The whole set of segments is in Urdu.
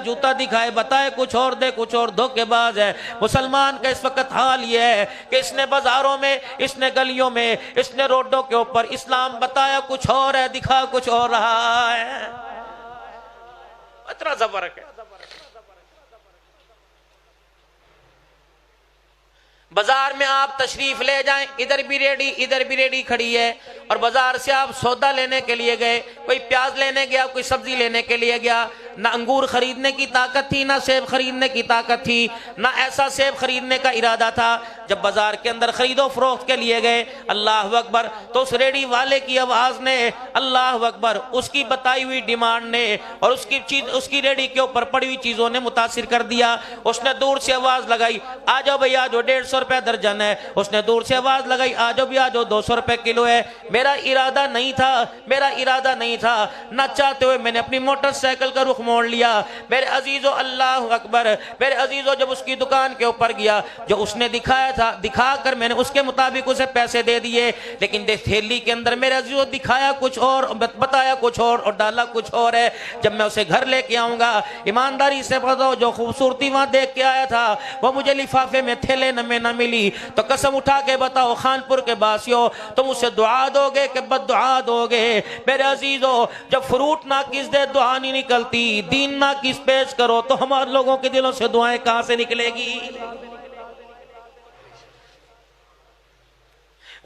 جوتا دکھائے بتائے کچھ اور دے کچھ اور، دھوکے باز ہے مسلمان کا اس وقت حال یہ ہے کہ اس نے بازاروں میں، اس نے گلیوں میں، اس نے روڈوں کے اوپر اسلام بتایا کچھ اور ہے، دکھا کچھ اور رہا ہے۔ اتنا سا فرق ہے۔ بازار میں آپ تشریف لے جائیں، ادھر بھی ریڈی کھڑی ہے، اور بازار سے آپ سودا لینے کے لیے گئے، کوئی پیاز لینے گیا، کوئی سبزی لینے کے لیے گیا، نہ انگور خریدنے کی طاقت تھی، نہ سیب خریدنے کی طاقت تھی، نہ ایسا سیب خریدنے کا ارادہ تھا۔ جب بازار کے اندر خرید و فروخت کے لیے گئے، اللہ اکبر، تو اس ریڈی والے کی آواز نے، اللہ اکبر، اس کی بتائی ہوئی ڈیمانڈ نے اور اس کی ریڈی کے اوپر پڑی ہوئی چیزوں نے متاثر کر دیا۔ اس نے دور سے آواز لگائی، آ جاؤ بھئی آ جاؤ، 150 روپے درجن ہے۔ اس نے دور سے آواز لگائی، آ جاؤ بھی آ جاؤ، 200 روپے کلو ہے۔ میرا ارادہ نہیں تھا، نہ چاہتے ہوئے میں نے اپنی موٹر سائیکل کا رخ موڑ لیا۔ میرے عزیزو، اللہ اکبر، میرے عزیزو، جب اس کی دکان کے اوپر گیا، جو اس نے دکھایا تھا، دکھا کر میں نے اس کے مطابق اسے پیسے دے دیے، لیکن تھیلی کے اندر میرے عزیزو دکھایا کچھ اور، بتایا کچھ اور ڈالا کچھ اور ہے۔ جب میں اسے گھر لے کے آؤں گا، ایمانداری سے بتاؤ، جو خوبصورتی وہاں دیکھ کے آیا تھا وہ مجھے لفافے میں تھیلے میں نہ ملی، تو قسم اٹھا کے بتاؤ خانپور کے باسیوں، تم اسے دعا دو گے کہ بد دعا دو گے؟ میرے عزیزو، جب فروٹ ناقص دے دعا نہیں نکلتی، دین ناقص پیش کرو تو ہمارے لوگوں کے دلوں سے دعائیں کہاں سے نکلے گی؟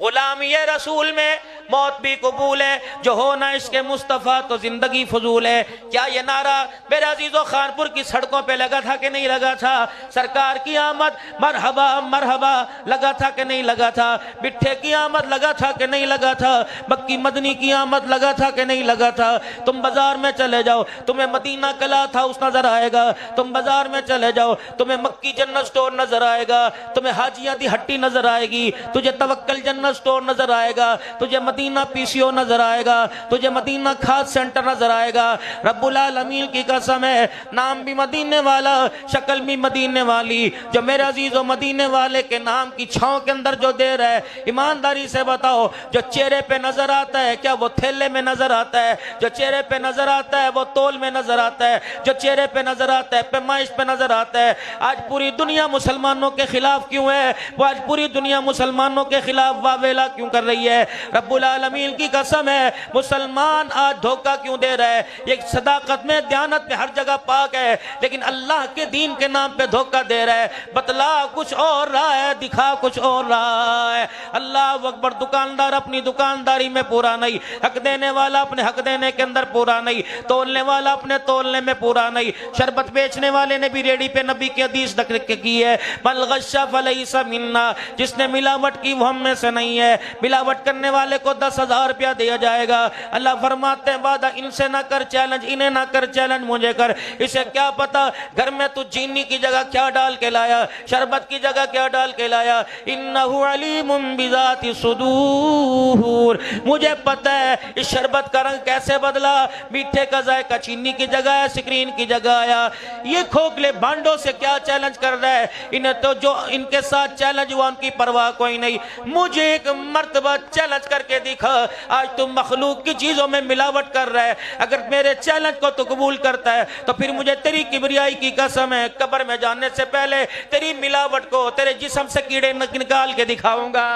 غلامی رسول میں موت بھی قبول ہے، جو ہونا عشق مصطفیٰ تو زندگی فضول ہے۔ کیا یہ نعرہ میرے عزیزو خانپور کی سڑکوں پہ لگا تھا کہ نہیں لگا تھا؟ سرکار کی آمد مرحبا مرحبا لگا تھا کہ نہیں لگا تھا؟ بٹھے کی آمد لگا تھا کہ نہیں لگا تھا؟ مکی مدنی کی آمد لگا تھا کہ نہیں لگا تھا؟ تم بازار میں چلے جاؤ، تمہیں مدینہ کلاتھ ہاؤس نظر آئے گا، تم بازار میں چلے جاؤ، تمہیں مکی جنرل سٹور نظر آئے گا، تمہیں حاجیاں دی ہٹی نظر آئے گی، تجھے توکل جنرل سٹور نظر آئے گا، تجھے مدینہ پی سی او نظر آئے گا، تجھے مدینہ کھاد سینٹر نظر آئے گا۔ رب العالمین کی قسم ہے، نام بھی مدینے والا، شکل بھی مدینے والی، جو میرے عزیز و مدینے والے کے نام کی چھاؤں کے اندر جو دیر ہے، ایمانداری سے بتاؤ، جو چہرے پہ نظر آتا ہے کیا وہ تھیلے میں نظر آتا ہے؟ جو چہرے پہ نظر آتا ہے وہ تول میں نظر آتا ہے؟ جو چہرے پہ نظر آتا ہے پیمائش پہ نظر آتا ہے؟ آج پوری دنیا مسلمانوں کے خلاف کیوں ہے؟ وہ آج پوری دنیا مسلمانوں کے خلاف واویلا کیوں کر رہی ہے؟ رب العالمین کی قسم ہے، مسلمان آج دھوکہ کیوں دے رہا ہے؟ یہ صداقت میں، دیانت میں ہر جگہ پاک ہے، لیکن اللہ کے دین کے نام پہ دھوکہ دے رہا ہے، بتلا کچھ اور رہا ہے، دکھا کچھ اور رہا ہے۔ اللہ اکبر، دکاندار اپنی دکانداری میں پورا نہیں، حق دینے والا اپنے حق دینے کے اندر پورا نہیں، تولنے والا اپنے تولنے میں پورا نہیں۔ شربت بیچنے والے نے بھی ریڈی پہ نبی کی حدیث کی ہے، من غش فلیس منا، جس نے ملاوٹ کی وہ ہم میں سے نہیں ہے۔ ملاوٹ کرنے والے کو 10,000 روپیہ دیا جائے گا۔ اللہ فرماتے ہیں وعدہ ان سے نہ کر چیلنج، انہیں نہ کر چیلنج، مجھے کر۔ اسے کیا پتا گھر میں تو چینی کی جگہ کیا ڈال کے لایا، شربت کی جگہ کیا ڈال کے لایا۔ انہو علیم بذات الصدور، مجھے پتہ ہے اس شربت کا رنگ کیسے بدلا، میٹھے کا ذائقہ چینی کی جگہ ہے، سکرین کی جگہ آیا۔ یہ کھوکھلے بانڈوں سے کیا چیلنج کر رہا ہے؟ انہیں تو جو ان کے ساتھ چیلنج ہوا ان کی پرواہ کوئی نہیں۔ مجھے ایک مرتبہ چیلنج کر کے دکھا، آج تم مخلوق کی چیزوں میں ملاوٹ کر رہا ہے، اگر میرے چیلنج کو تو قبول کرتا ہے تو پھر مجھے تیری کبریائی کی قسم ہے، قبر میں جانے سے پہلے تیری ملاوٹ کو تیرے جسم سے کیڑے نکال کے دکھاؤں گا۔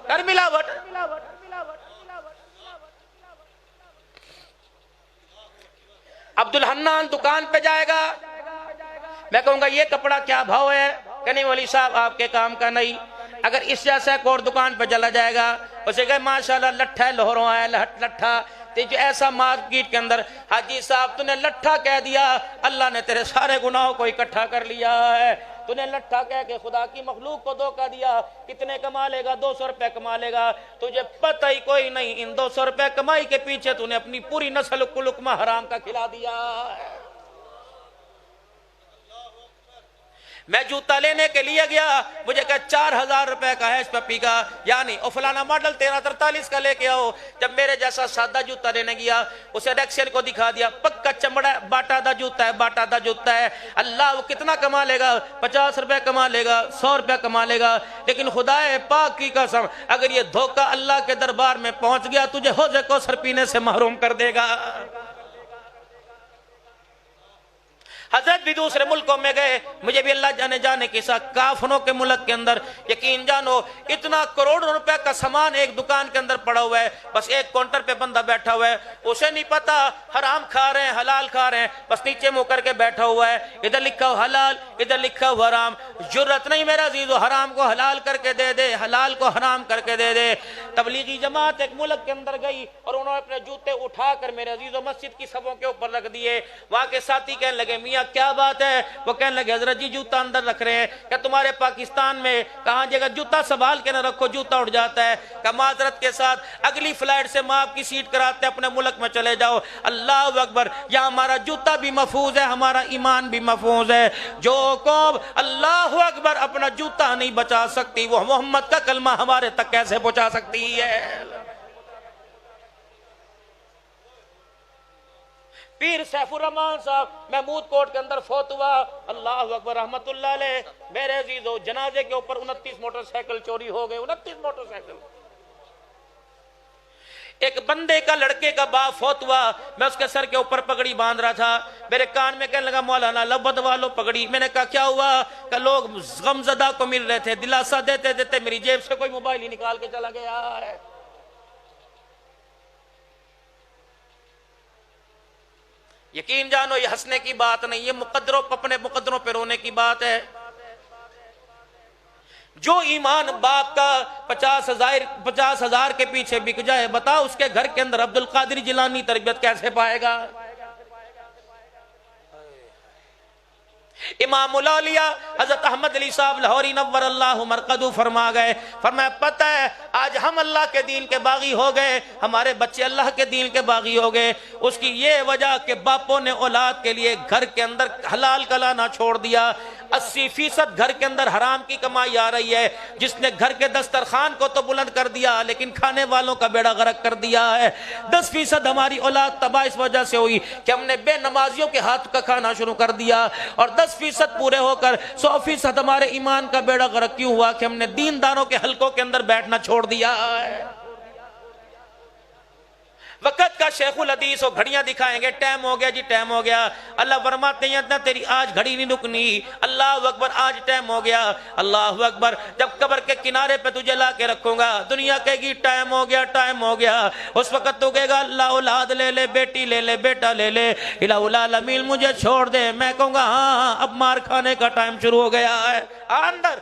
کر ملاوٹ۔ عبدالحنان دکان پہ جائے گا، میں کہوں گا یہ کپڑا کیا بھاؤ ہے؟ کہ نہیں ولی صاحب آپ کے کام کا نہیں۔ اگر اس جیسا ایک اور دکان پہ چلا جائے گا، اسے کہے ماشاءاللہ لٹھا ہے، لہروں آیا لٹھا، جو ایسا مارکیٹ کے اندر حاجی صاحب تو نے لٹھا کہہ دیا، اللہ نے تیرے سارے گناہوں کو اکٹھا کر لیا ہے۔ تو نے لٹھا کہہ کے خدا کی مخلوق کو دھوکہ دیا، کتنے کما لے گا؟ 200 روپے کما لے گا، تجھے پتہ ہی کوئی نہیں ان 200 روپے کمائی کے پیچھے تو نے اپنی پوری نسل کو لقمہ حرام کا کھلا دیا ہے۔ میں جوتا لینے کے لیے گیا، مجھے کہا 4,000 روپے کا ہے اس پپی کا، یعنی فلانا ماڈل 1343 کا لے کے آؤ۔ جب میرے جیسا سادہ جوتا لینے گیا، اسے ریکسن کو دکھا دیا، پکا چمڑا ہے، باٹا دا جوتا ہے، باٹا دا جوتا ہے۔ اللہ وہ کتنا کما لے گا؟ 50 روپے کما لے گا، 100 روپے کما لے گا، لیکن خدا پاک کی قسم اگر یہ دھوکہ اللہ کے دربار میں پہنچ گیا، تجھے حوض کوثر پینے سے محروم کر دے گا۔ حضرت بھی دوسرے ملکوں میں گئے، مجھے بھی اللہ جانے کے ساتھ کافروں کے ملک کے اندر یقین جانو اتنا کروڑوں روپے کا سامان ایک دکان کے اندر پڑا ہوا ہے، بس ایک کاؤنٹر پہ بندہ بیٹھا ہوا ہے، اسے نہیں پتا حرام کھا رہے ہیں حلال کھا رہے ہیں، بس نیچے منہ کر کے بیٹھا ہوا ہے، ادھر لکھا ہو حلال ادھر لکھا ہو حرام، جرت نہیں میرا عزیزو حرام کو حلال کر کے دے دے، حلال کو حرام کر کے دے دے۔ تبلیغی جماعت ایک ملک کے اندر گئی اور انہوں نے اپنے جوتے اٹھا کر میرے عزیزو مسجد کی صفوں کے اوپر رکھ دیے، وہاں کے ساتھی کہنے لگے میاں کیا بات ہے؟ وہ کہنے لگے حضرت جی جوتا اندر رکھ رہے ہیں، کہ تمہارے پاکستان میں کہاں جگہ جوتا سنبھال کے نہ رکھو جوتا اٹھ جاتا ہے، کہ معذرت کے ساتھ اگلی فلائٹ سے ماں آپ کی سیٹ کراتے اپنے ملک میں چلے جاؤ۔ اللہ اکبر، یہاں ہمارا جوتا بھی محفوظ ہے، ہمارا ایمان بھی محفوظ ہے۔ جو قوم اللہ اکبر اپنا جوتا نہیں بچا سکتی وہ محمد کا کلمہ ہمارے تک کیسے پہنچا سکتی ہے؟ پیر سیف الرحمان صاحب محمود کوٹ کے اندر فوت ہوا، اللہ اکبر رحمت اللہ علیہ۔ میرے عزیزو جنازے کے اوپر 29 موٹر سائیکل چوری ہو گئے، 29 موٹر سائیکل۔ ایک بندے کا لڑکے کا باپ فوت ہوا، میں اس کے سر کے اوپر پگڑی باندھ رہا تھا، میرے کان میں کہنے لگا مولانا لو بدوا لو پگڑی۔ میں نے کہا کیا ہوا؟ کہ لوگ غمزدہ کو مل رہے تھے، دلاسا دیتے دیتے میری جیب سے کوئی موبائل ہی نکال کے چلا گیا ہے۔ یقین جانو یہ ہنسنے کی بات نہیں، یہ اپنے مقدروں پہ رونے کی بات ہے۔ جو ایمان باپ کا 50,000 کے پیچھے بک جائے، بتا اس کے گھر کے اندر عبدالقادر جیلانی تربیت کیسے پائے گا؟ امام الاولیاء حضرت احمد علی صاحب لاہوری نور اللہ مرقدو فرما گئے، فرمایا پتہ ہے آج ہم اللہ کے دین کے باغی ہو گئے، ہمارے بچے اللہ کے دین کے باغی ہو گئے، اس کی یہ وجہ کہ باپوں نے اولاد کے لیے گھر کے اندر حلال کا لانا چھوڑ دیا۔ 80% گھر کے اندر حرام کی کمائی آ رہی ہے، جس نے گھر کے دسترخوان کو تو بلند کر دیا لیکن کھانے والوں کا بیڑا غرق کر دیا ہے۔ 10% ہماری اولاد تباہ اس وجہ سے ہوئی کہ ہم نے بے نمازیوں کے ہاتھ کا کھانا شروع کر دیا، اور 10% پورے ہو کر 100% ہمارے ایمان کا بیڑا غرق کیوں ہوا کہ ہم نے دینداروں کے حلقوں کے اندر بیٹھنا چھوڑ دیا ہے۔ وقت کا شیخ الحدیث ہو، گھڑیاں دکھائیں گے، ٹائم ہو گیا جی ٹائم ہو گیا، اللہ فرماتے ہیں اتنا تیری آج گھڑی نہیں رکنی، اللہ اکبر آج ٹائم ہو گیا، اللہ اکبر جب قبر کے کنارے پہ تجھے لا کے رکھوں گا دنیا کہے گی ٹائم ہو گیا ٹائم ہو گیا، اس وقت تو کہے گا اللہ اولاد لے لے بیٹی لے لے بیٹا لے لے الہ العالمین مجھے چھوڑ دے، میں کہوں گا ہاں اب مار کھانے کا ٹائم شروع ہو گیا ہے۔ اندر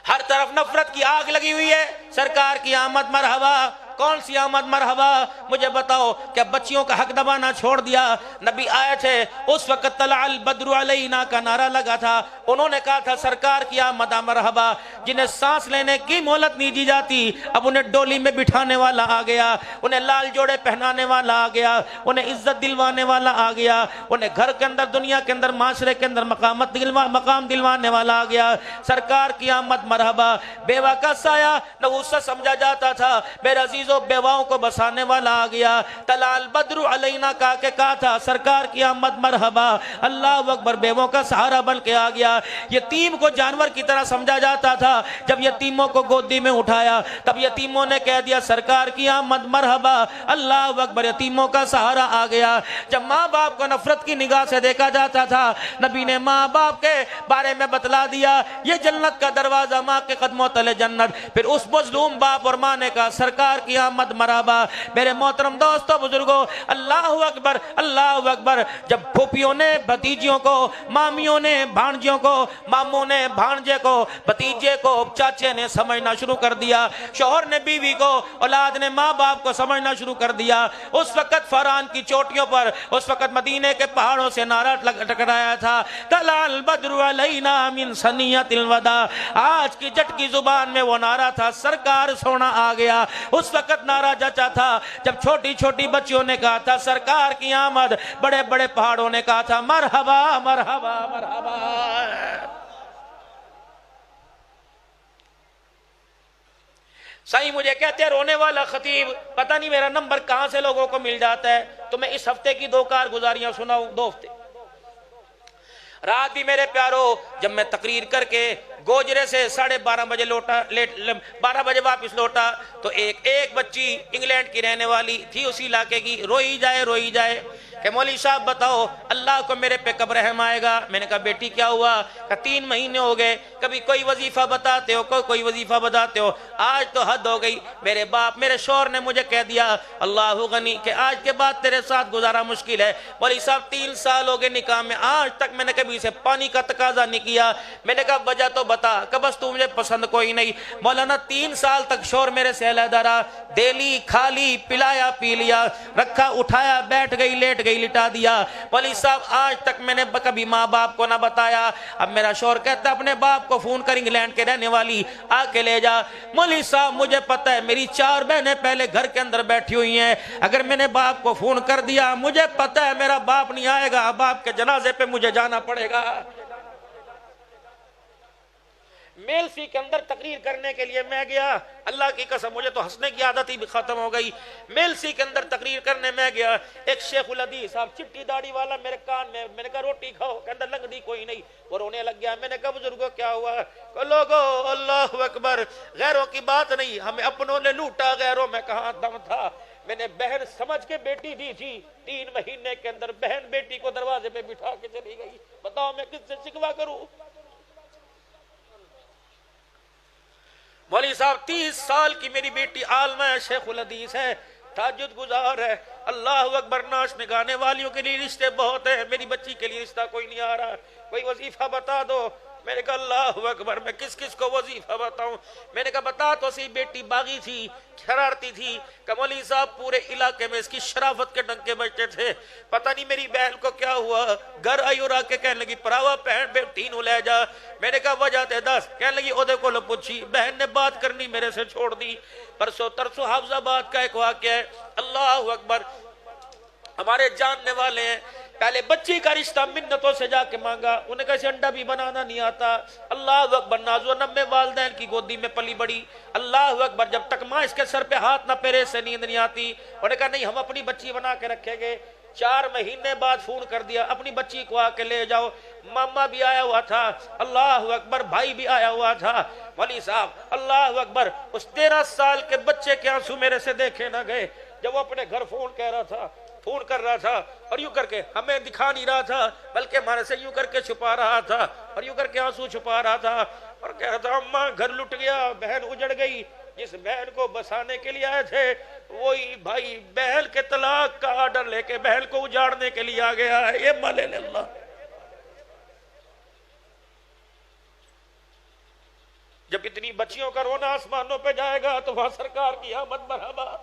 ہر طرف نفرت کی آگ لگی ہوئی ہے، سرکار کی آمد مرحبا، کون سی آمد مرحبا؟ مجھے بتاؤ کیا بچیوں کا حق دبانا چھوڑ دیا؟ نبی آئے تھے اس وقت طلع البدر علینا کا نعرہ لگا تھا، انہوں نے کہا تھا سرکار کی آمد مرحبا، جنہیں سانس لینے کی مہلت نہیں دی جاتی اب انہیں ڈولی میں بٹھانے والا آ گیا، انہیں لال جوڑے پہنانے والا آ گیا، انہیں عزت دلوانے والا آ گیا، انہیں گھر کے اندر دنیا کے اندر معاشرے کے اندر مقام دلوانے والا آ گیا۔ سرکار کی آمد مرحبا، بیوہ کا سایہ نحوست سمجھا جاتا تھا، میرے عزیزوں بیواؤں کو بسانے والا آ گیا، طلع البدر علینا کہا تھا سرکار کی آمد مرحبا، اللہ اکبر بیووں کا سہارا بن کے آ گیا۔ یتیم کو جانور کی طرح سمجھا جاتا تھا، جب یتیموں کو گودی میں اٹھایا تب یتیموں نے کہہ دیا سرکار کی آمد مرحبا، اللہ اکبر یتیموں کا سہارا آ گیا۔ جب ماں باپ کو نفرت کی نگاہ سے دیکھا جاتا تھا، نبی نے ماں باپ کے بارے میں بتلا دیا یہ جنت کا دروازہ ماں کے قدموں تلے جنت، پھر اس مظلوم باپ اور ماں نے کہا سرکار کی آمد مرحبا۔ میرے محترم دوستو بزرگوں، اللہ اکبر اللہ اکبر، جب پھوپھیوں نے بھتیجیوں کو، مامیوں نے بھانجیوں کو، ماموں نے بھانجے کو، بھتیجے کو چاچے نے سمجھنا شروع کر دیا، شوہر نے بیوی کو، اولاد نے ماں باپ کو سمجھنا شروع کر دیا، اس وقت فاران کی چوٹیوں پر، اس وقت مدینے کے پہاڑوں سے نعرہ ٹکرایا تھا طلع البدر علینا من ثنیۃ الوداع، آج کی جٹکی زبان میں وہ نعرہ تھا سرکار سونا آ گیا۔ اس وقت نعرہ جچا تھا جب چھوٹی چھوٹی بچیوں نے کہا تھا سرکار کی آمد، بڑے بڑے پہاڑوں نے کہا تھا مرحبا مرحبا مرحبا۔ صحیح مجھے کہتے ہیں رونے والا خطیب، پتہ نہیں میرا نمبر کہاں سے لوگوں کو مل جاتا ہے، تو میں اس ہفتے کی 2 کارگزاریاں سناؤں، 2 ہفتے۔ رات بھی میرے پیارو جب میں تقریر کر کے گوجرے سے 12:30 بجے لوٹا، 12 بجے واپس لوٹا تو ایک بچی انگلینڈ کی رہنے والی تھی اسی علاقے کی، روئی جائے کہ مولوی صاحب بتاؤ اللہ کو میرے پہ کب رحم آئے گا؟ میں نے کہا بیٹی کیا ہوا؟ کہ 3 مہینے ہو گئے، کبھی کوئی وظیفہ بتاتے ہو، کوئی وظیفہ بتاتے ہو، آج تو حد ہو گئی، میرے شوہر نے مجھے کہہ دیا اللہ غنی کہ آج کے بعد تیرے ساتھ گزارا مشکل ہے۔ مولوی صاحب 3 سال ہو گئے نکاح میں، آج تک میں نے کبھی اسے پانی کا تقاضا نہیں کیا۔ میں نے کہا وجہ تو بتا، کہ بس تو مجھے پسند کوئی نہیں۔ مولانا 3 سال تک شوہر میرے سے علیحدہ رہا، دے لی کھا لی پلایا پی لیا، رکھا اٹھایا بیٹھ گئی لیٹ گئی لٹا دیا۔ مولوی صاحب آج تک میں نے کبھی ماں باپ کو نہ بتایا۔ اب میرا شوہر کہتا ہے اپنے باپ کو فون کر انگلینڈ کے رہنے والی آ کے لے جا۔ مولوی صاحب مجھے پتہ ہے میری 4 بہنیں پہلے گھر کے اندر بیٹھی ہوئی ہیں، اگر میں نے باپ کو فون کر دیا مجھے پتہ ہے میرا باپ نہیں آئے گا، باپ کے جنازے پہ مجھے جانا پڑے گا۔ میلسی کے اندر تقریر کرنے کے لیے میں گیا، اللہ کی قسم مجھے تو ہنسنے کی عادت ہی بھی ختم ہو گئی۔ میلسی کے اندر تقریر کرنے میں گیا، ایک شیخ الحدیث صاحب چٹی داڑھی والا میرے کان میں نے کہا روٹی کھاؤ، کہتا لگ دی کوئی نہیں، وہ رونے لگ گیا۔ میں نے کہا بزرگوں کیا ہوا؟ کہ لوگو اللہ اکبر، غیروں کی بات نہیں، ہمیں اپنوں نے لوٹا، غیروں میں کہاں دم تھا۔ میں نے بہن سمجھ کے بیٹی دی تھی، 3 مہینے کے اندر بہن بیٹی کو دروازے پہ بٹھا کے چلی گئی۔ بتاؤ میں کس سے شکوہ کروں؟ مولوی صاحب 30 سال کی میری بیٹی عالمہ ہے، شیخ الحدیث ہے، تہجد گزار ہے، اللہ اکبر، ناچ گانے والیوں کے لیے رشتے بہت ہیں، میری بچی کے لیے رشتہ کوئی نہیں آ رہا، کوئی وظیفہ بتا دو۔ میں نے کہا اللہ اکبر، میں کس کو وظیفہ بتاؤں؟ میں نے کہا بتا تو سی، بیٹی باغی تھی، شرارتی تھی، کہ مولوی صاحب پورے علاقے میں اس کی شرافت کے ڈنکے بجتے تھے، پتہ نہیں میری بہن کو کیا ہوا، گھر آئی اور آ کے کہنے لگی پراوا پہن بیٹی نو لے جا۔ میں نے کہا وجہ تے دس، کہنے لگی اودے کو لو پوچھی، بہن نے بات کرنی میرے سے چھوڑ دی۔ پرسوں ترسوں حافظ آباد کا ایک واقعہ ہے، اللہ اکبر، ہمارے جاننے والے ہیں، پہلے بچی کا رشتہ منتوں سے جا کے مانگا، انہیں کہا انڈا بھی بنانا نہیں آتا، اللہ اکبر، نازو نمے والدین کی گودی میں پلی بڑی، اللہ اکبر، جب تک ماں اس کے سر پہ ہاتھ نہ پھیرے سے نیند نہیں آتی۔ انہوں نے کہا نہیں ہم اپنی بچی بنا کے رکھیں گے۔ 4 مہینے بعد فون کر دیا اپنی بچی کو آ کے لے جاؤ، ماما بھی آیا ہوا تھا، اللہ اکبر، بھائی بھی آیا ہوا تھا۔ مولوی صاحب اللہ اکبر، اس 13 سال کے بچے کے آنسو میرے سے دیکھے نہ گئے، جب وہ اپنے گھر فون کر رہا تھا اور یوں کر کے ہمیں دکھا نہیں رہا تھا، بلکہ ہمارے سے یوں کر کے چھپا رہا تھا اور یوں کر کے آنسو چھپا رہا تھا اور کہہ رہا تھا اماں گھر لٹ گیا، بہن اجڑ گئی۔ جس بہن کو بسانے کے لیے آئے تھے وہی بھائی بہن کے طلاق کا آرڈر لے کے بہن کو اجاڑنے کے لیے آ گیا ہے۔ یہ مالے اللہ، جب اتنی بچیوں کا رونا آسمانوں پہ جائے گا تو وہاں سرکار کی آمد مرحبا۔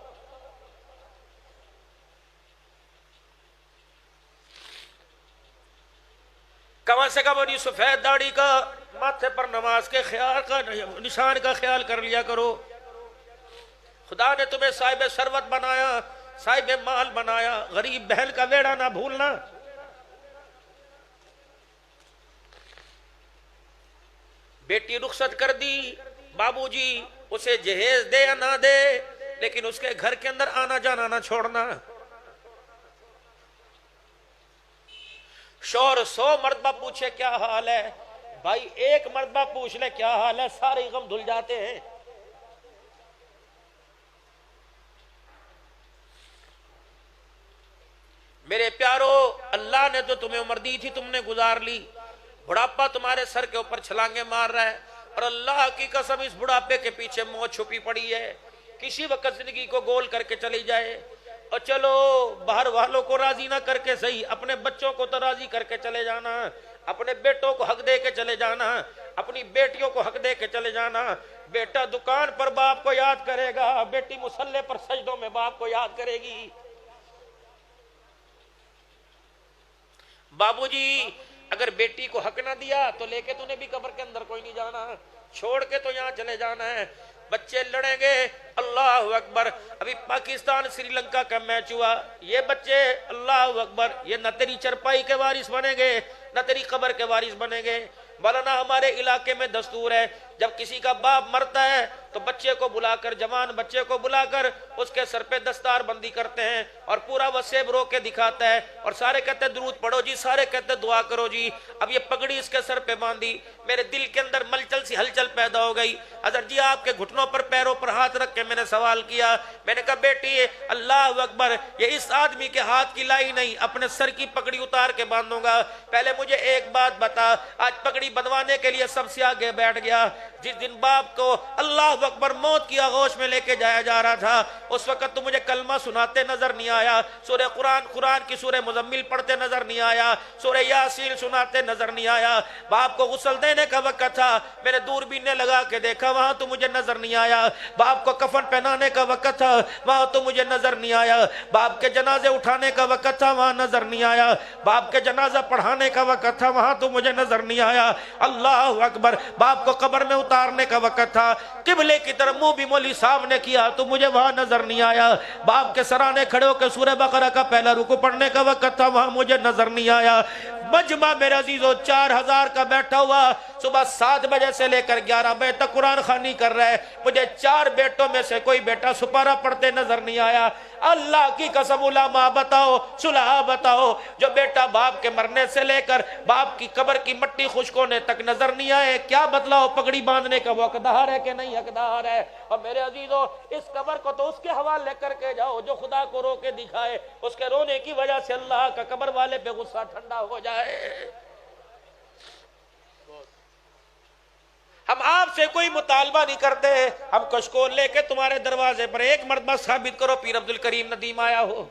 کم سے کم اپنی سفید داڑھی کا ماتھے پر نماز کے خیال کا نشان کا خیال کر لیا کرو۔ خدا نے تمہیں صاحب ثروت بنایا، صاحب مال بنایا، غریب بہن کا ویڑا نہ بھولنا۔ بیٹی رخصت کر دی، بابو جی اسے جہیز دے یا نہ دے، لیکن اس کے گھر کے اندر آنا جانا نہ چھوڑنا۔ شوہر 100 مرتبہ پوچھے کیا حال ہے، بھائی 1 مرتبہ پوچھ لے کیا حال ہے، سارے غم دھل جاتے ہیں۔ میرے پیارو، اللہ نے تو تمہیں عمر دی تھی، تم نے گزار لی، بڑھاپا تمہارے سر کے اوپر چھلانگیں مار رہا ہے، اور اللہ کی قسم اس بڑھاپے کے پیچھے موت چھپی پڑی ہے۔ کسی وقت زندگی کو گول کر کے چلی جائے، اور چلو باہر والوں کو راضی نہ کر کے صحیح، اپنے بچوں کو تو راضی کر کے چلے جانا، اپنے بیٹوں کو حق دے کے چلے جانا، اپنی بیٹیوں کو حق دے کے چلے جانا۔ بیٹا دکان پر باپ کو یاد کرے گا، بیٹی مصلی پر سجدوں میں باپ کو یاد کرے گی۔ بابو جی اگر بیٹی کو حق نہ دیا تو لے کے تو نے بھی قبر کے اندر کوئی نہیں جانا، چھوڑ کے تو یہاں چلے جانا ہے۔ بچے لڑیں گے، اللہ اکبر، ابھی پاکستان سری لنکا کا میچ ہوا، یہ بچے اللہ اکبر، یہ نہ تیری چرپائی کے وارث بنیں گے نہ تیری قبر کے وارث بنیں گے۔ مولانا ہمارے علاقے میں دستور ہے جب کسی کا باپ مرتا ہے تو بچے کو بلا کر، جوان بچے کو بلا کر اس کے سر پہ دستار بندی کرتے ہیں اور پورا وسیب رو کے دکھاتا ہے اور سارے کہتے ہیں درود پڑھو جی، سارے کہتے ہیں دعا کرو جی۔ اب یہ پگڑی اس کے سر پہ باندھی، میرے دل کے اندر ملچل سی ہلچل پیدا ہو گئی۔ حضرت جی آپ کے گھٹنوں پر پیروں پر ہاتھ رکھ کے میں نے سوال کیا، میں نے کہا بیٹی اللہ اکبر، یہ اس آدمی کے ہاتھ کی لائی نہیں، اپنے سر کی پگڑی اتار کے باندھوں گا۔ پہلے مجھے ایک بات بتا، آج پگڑی بندھوانے کے لیے سب سے آگے بیٹھ گیا۔ جس دن باپ کو اللہ اکبر موت کی آغوش میں لے کے جایا جا رہا تھا، اس وقت تو مجھے کلمہ سناتے نظر نہیں آیا، سورہ قرآن کی سورہ مزمل پڑھتے نظر نہیں آیا، سورہ یاسین سناتے نظر نہیں آیا۔ باپ کو غسل دینے کا وقت تھا، میں نے دوربین لگا کے دیکھا، وہاں تو مجھے نظر نہیں آیا۔ باپ کو کفن پہنانے کا وقت تھا، وہاں تو مجھے نظر نہیں آیا۔ باپ کے جنازے اٹھانے کا وقت تھا، وہاں نظر نہیں آیا۔ باپ کے جنازہ پڑھانے کا وقت تھا، وہاں تو مجھے نظر نہیں آیا۔ اللہ اکبر، باپ کو قبر میں اتارنے کا وقت تھا، قبلے کی طرف منہ بھی مولوی صاحب نے کیا تو مجھے وہاں نظر نہیں آیا۔ باپ کے سرانے کھڑے ہو کے سورہ بقرہ کا پہلا رکوع پڑھنے کا وقت تھا، وہاں مجھے نظر نہیں آیا۔ مجمع میرے عزیزو 4000 کا بیٹھا ہوا، صبح 7 بجے سے لے کر 11 بجے تک قرآن خوانی کر رہا ہے، مجھے 4 بیٹوں میں سے کوئی بیٹا سپارہ پڑھتے نظر نہیں آیا۔ اللہ کی قسم علماء بتاؤ، صلحاء بتاؤ، جو بیٹا باپ کے مرنے سے لے کر باپ کی قبر کی مٹی خشک ہونے تک نظر نہیں آئے، کیا بدلاؤ پگڑی باندھنے کا وہ حقدار ہے کہ نہیں حقدار ہے؟ اور میرے عزیزو اس قبر کو تو اس کے حوالے کر کے جاؤ جو خدا کو رو کے دکھائے، اس کے رونے کی وجہ سے اللہ کا قبر والے پہ غصہ ٹھنڈا ہو جائے۔ ہم آپ سے کوئی مطالبہ نہیں کرتے، ہم کشکول لے کے تمہارے دروازے پر ایک مرتبہ ثابت کرو پیر عبدالکریم ندیم آیا ہو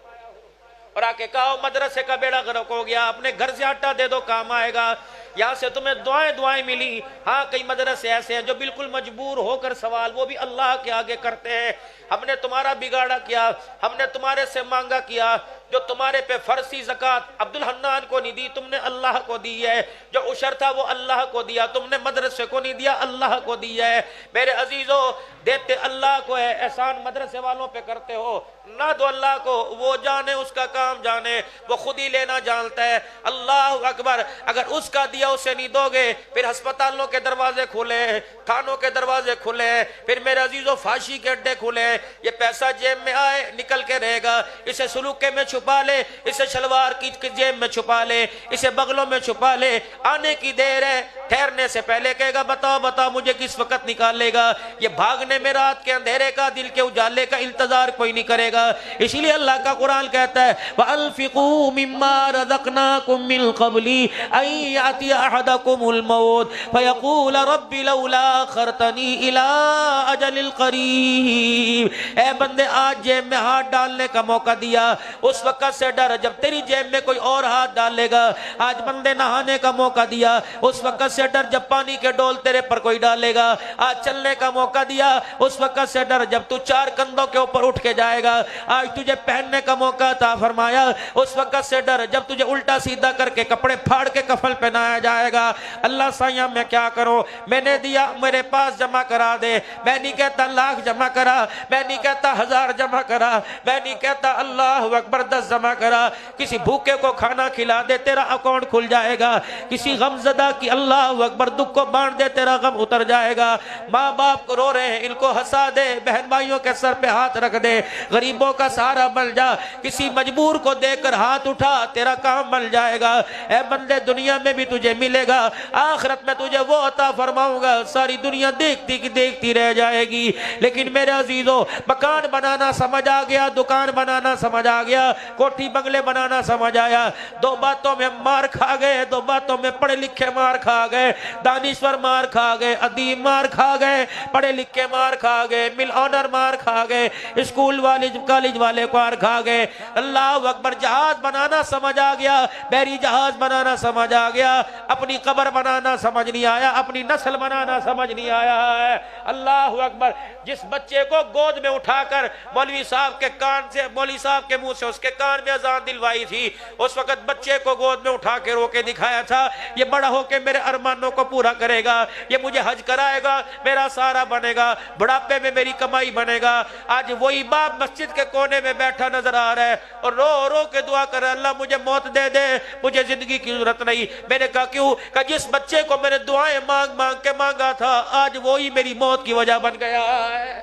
اور آ کے کہو مدرسے کا بیڑا غرق ہو گیا، اپنے گھر سے آٹا دے دو کام آئے گا، یہاں سے تمہیں دعائیں ملی۔ ہاں کئی مدرسے ایسے ہیں جو بالکل مجبور ہو کر سوال وہ بھی اللہ کے آگے کرتے ہیں، ہم نے تمہارا بگاڑا کیا، ہم نے تمہارے سے مانگا کیا، جو تمہارے پہ فرضی زکوٰۃ عبدالحنان کو نہیں دی تم نے اللہ کو دی ہے، جو عشر تھا وہ اللہ کو دیا، تم نے مدرسے کو نہیں دیا اللہ کو دیا ہے۔ میرے عزیزو دیتے اللہ کو ہے، احسان مدرسے والوں پہ کرتے ہو، نہ دو اللہ کو، وہ جانے اس کا کام جانے، وہ خود ہی لینا جانتا ہے۔ اللہ اکبر، اگر اس کا دیا اسے نہیں دو گے پھر ہسپتالوں کے دروازے کھلے، تھانوں کے دروازے کھلے، پھر میرے عزیزو فحاشی کے اڈے کھلے، یہ پیسہ جیب میں آئے نکل کے رہے گا، اسے سلوکے میں چھپا لے، اسے شلوار کی جیب میں چھپا لے، اسے بغلوں میں چھپا لے، آنے کی دیر ہے، ٹھہرنے سے پہلے کہے گا بتاؤ مجھے کس وقت نکالے گا۔ یہ بھاگنے میں رات کے اندھیرے کا دل کے اجالے کا انتظار کوئی نہیں کرے گا۔ اسی لیے اللہ کا قرآن کہتا ہے وَأَنفِقُوا مِمَّا رَزَقْنَاكُم مِّن قَبْلِ أَن يَأْتِيَ أَحَدَكُمُ الْمَوْتُ فَيَقُولَ رَبِّ لَوْلَا أَخَّرْتَنِي إِلَىٰ أَجَلٍ قَرِيبٍ۔ اے بندے آج جیب میں ہاتھ ڈالنے کا موقع دیا، اس وقت سے ڈر جب تیری جیب میں کوئی اور ہاتھ ڈالے گا۔ آج بندے نہانے کا موقع دیا، اس وقت سے ڈر جب پانی کے ڈول تیرے پر کوئی ڈالے گا۔ آج چلنے کا موقع دیا، اس وقت سے ڈر جب تو 4 کندھوں کے اوپر اٹھ کے جائے گا۔ آج تجھے پہننے کا موقع عطا فرمایا، اس وقت سے ڈر جب تجھے الٹا سیدھا کر کے کپڑے پھاڑ کے کفن پہنایا جائے گا۔ اللہ سائیاں میں کیا کروں، میں نے دیا میرے پاس جمع کرا دے، میں نہیں کہتا لاکھ جمع کرا، میں نہیں کہتا 1000 جمع کرا، میں نہیں کہتا اللہ اکبر 10 جمع کرا، کسی بھوکے کو کھانا کھلا دے تیرا اکاؤنٹ کھل جائے گا، کسی غم زدہ کی اللہ اکبر دکھ کو بانٹ دے تیرا غم اتر جائے گا۔ ماں باپ کو رو رہے ہیں ان کو ہنسا دے، بہن بھائیوں کے سر پہ ہاتھ رکھ دے، غریبوں کا سہارا بن جا، کسی مجبور کو دے کر ہاتھ اٹھا تیرا کام بن جائے گا۔ اے بندے دنیا میں بھی تجھے ملے گا، آخرت میں تجھے وہ عطا فرماؤں گا ساری دنیا دیکھتی کی دیکھتی رہ جائے گی۔ لیکن میرے عزیزو مکان بنانا سمجھ آ گیا، دکان بنانا سمجھ آ گیا، کوٹھی بنگلے بنانا سمجھ آیا، 2 باتوں میں مار کھا گئے، 2 باتوں میں پڑھے لکھے مار کھا گئے، دانشور مار کھا گئے، ادیب مار کھا گئے، پڑھے لکھے مار کھا گئے، مل آنر مار کھا گئے، اسکول والے کالج والے مار کھا گئے۔ اللہ اکبر، جہاز بنانا سمجھ آ گیا، بحری جہاز بنانا سمجھ آ گیا، اپنی قبر بنانا سمجھ نہیں آیا، اپنی نسل بنانا سمجھ نہیں آیا ہے۔ اللہ اکبر، جس بچے کو گود میں اٹھا کر مولوی صاحب کے کان سے، مولوی صاحب کے منہ سے اس کے کان میں اذان دلوائی تھی، اس وقت بچے کو گود میں اٹھا کے رو کے دکھایا تھا یہ بڑا ہو کے میرے ارمانوں کو پورا کرے گا، یہ مجھے حج کرائے گا، میرا سہارا بنے گا، بڑھاپے میں میری کمائی بنے گا۔ آج وہی باپ مسجد کے کونے میں بیٹھا نظر آ رہا ہے اور رو رو کے دعا کر رہا ہے اللہ مجھے موت دے دے، مجھے مجھے زندگی کی ضرورت نہیں. میں نے کہا کیوں؟ کہ جس بچے کو میں نے دعائیں مانگ مانگ کے مانگا تھا آج وہی میری موت کی وجہ بن گیا ہے.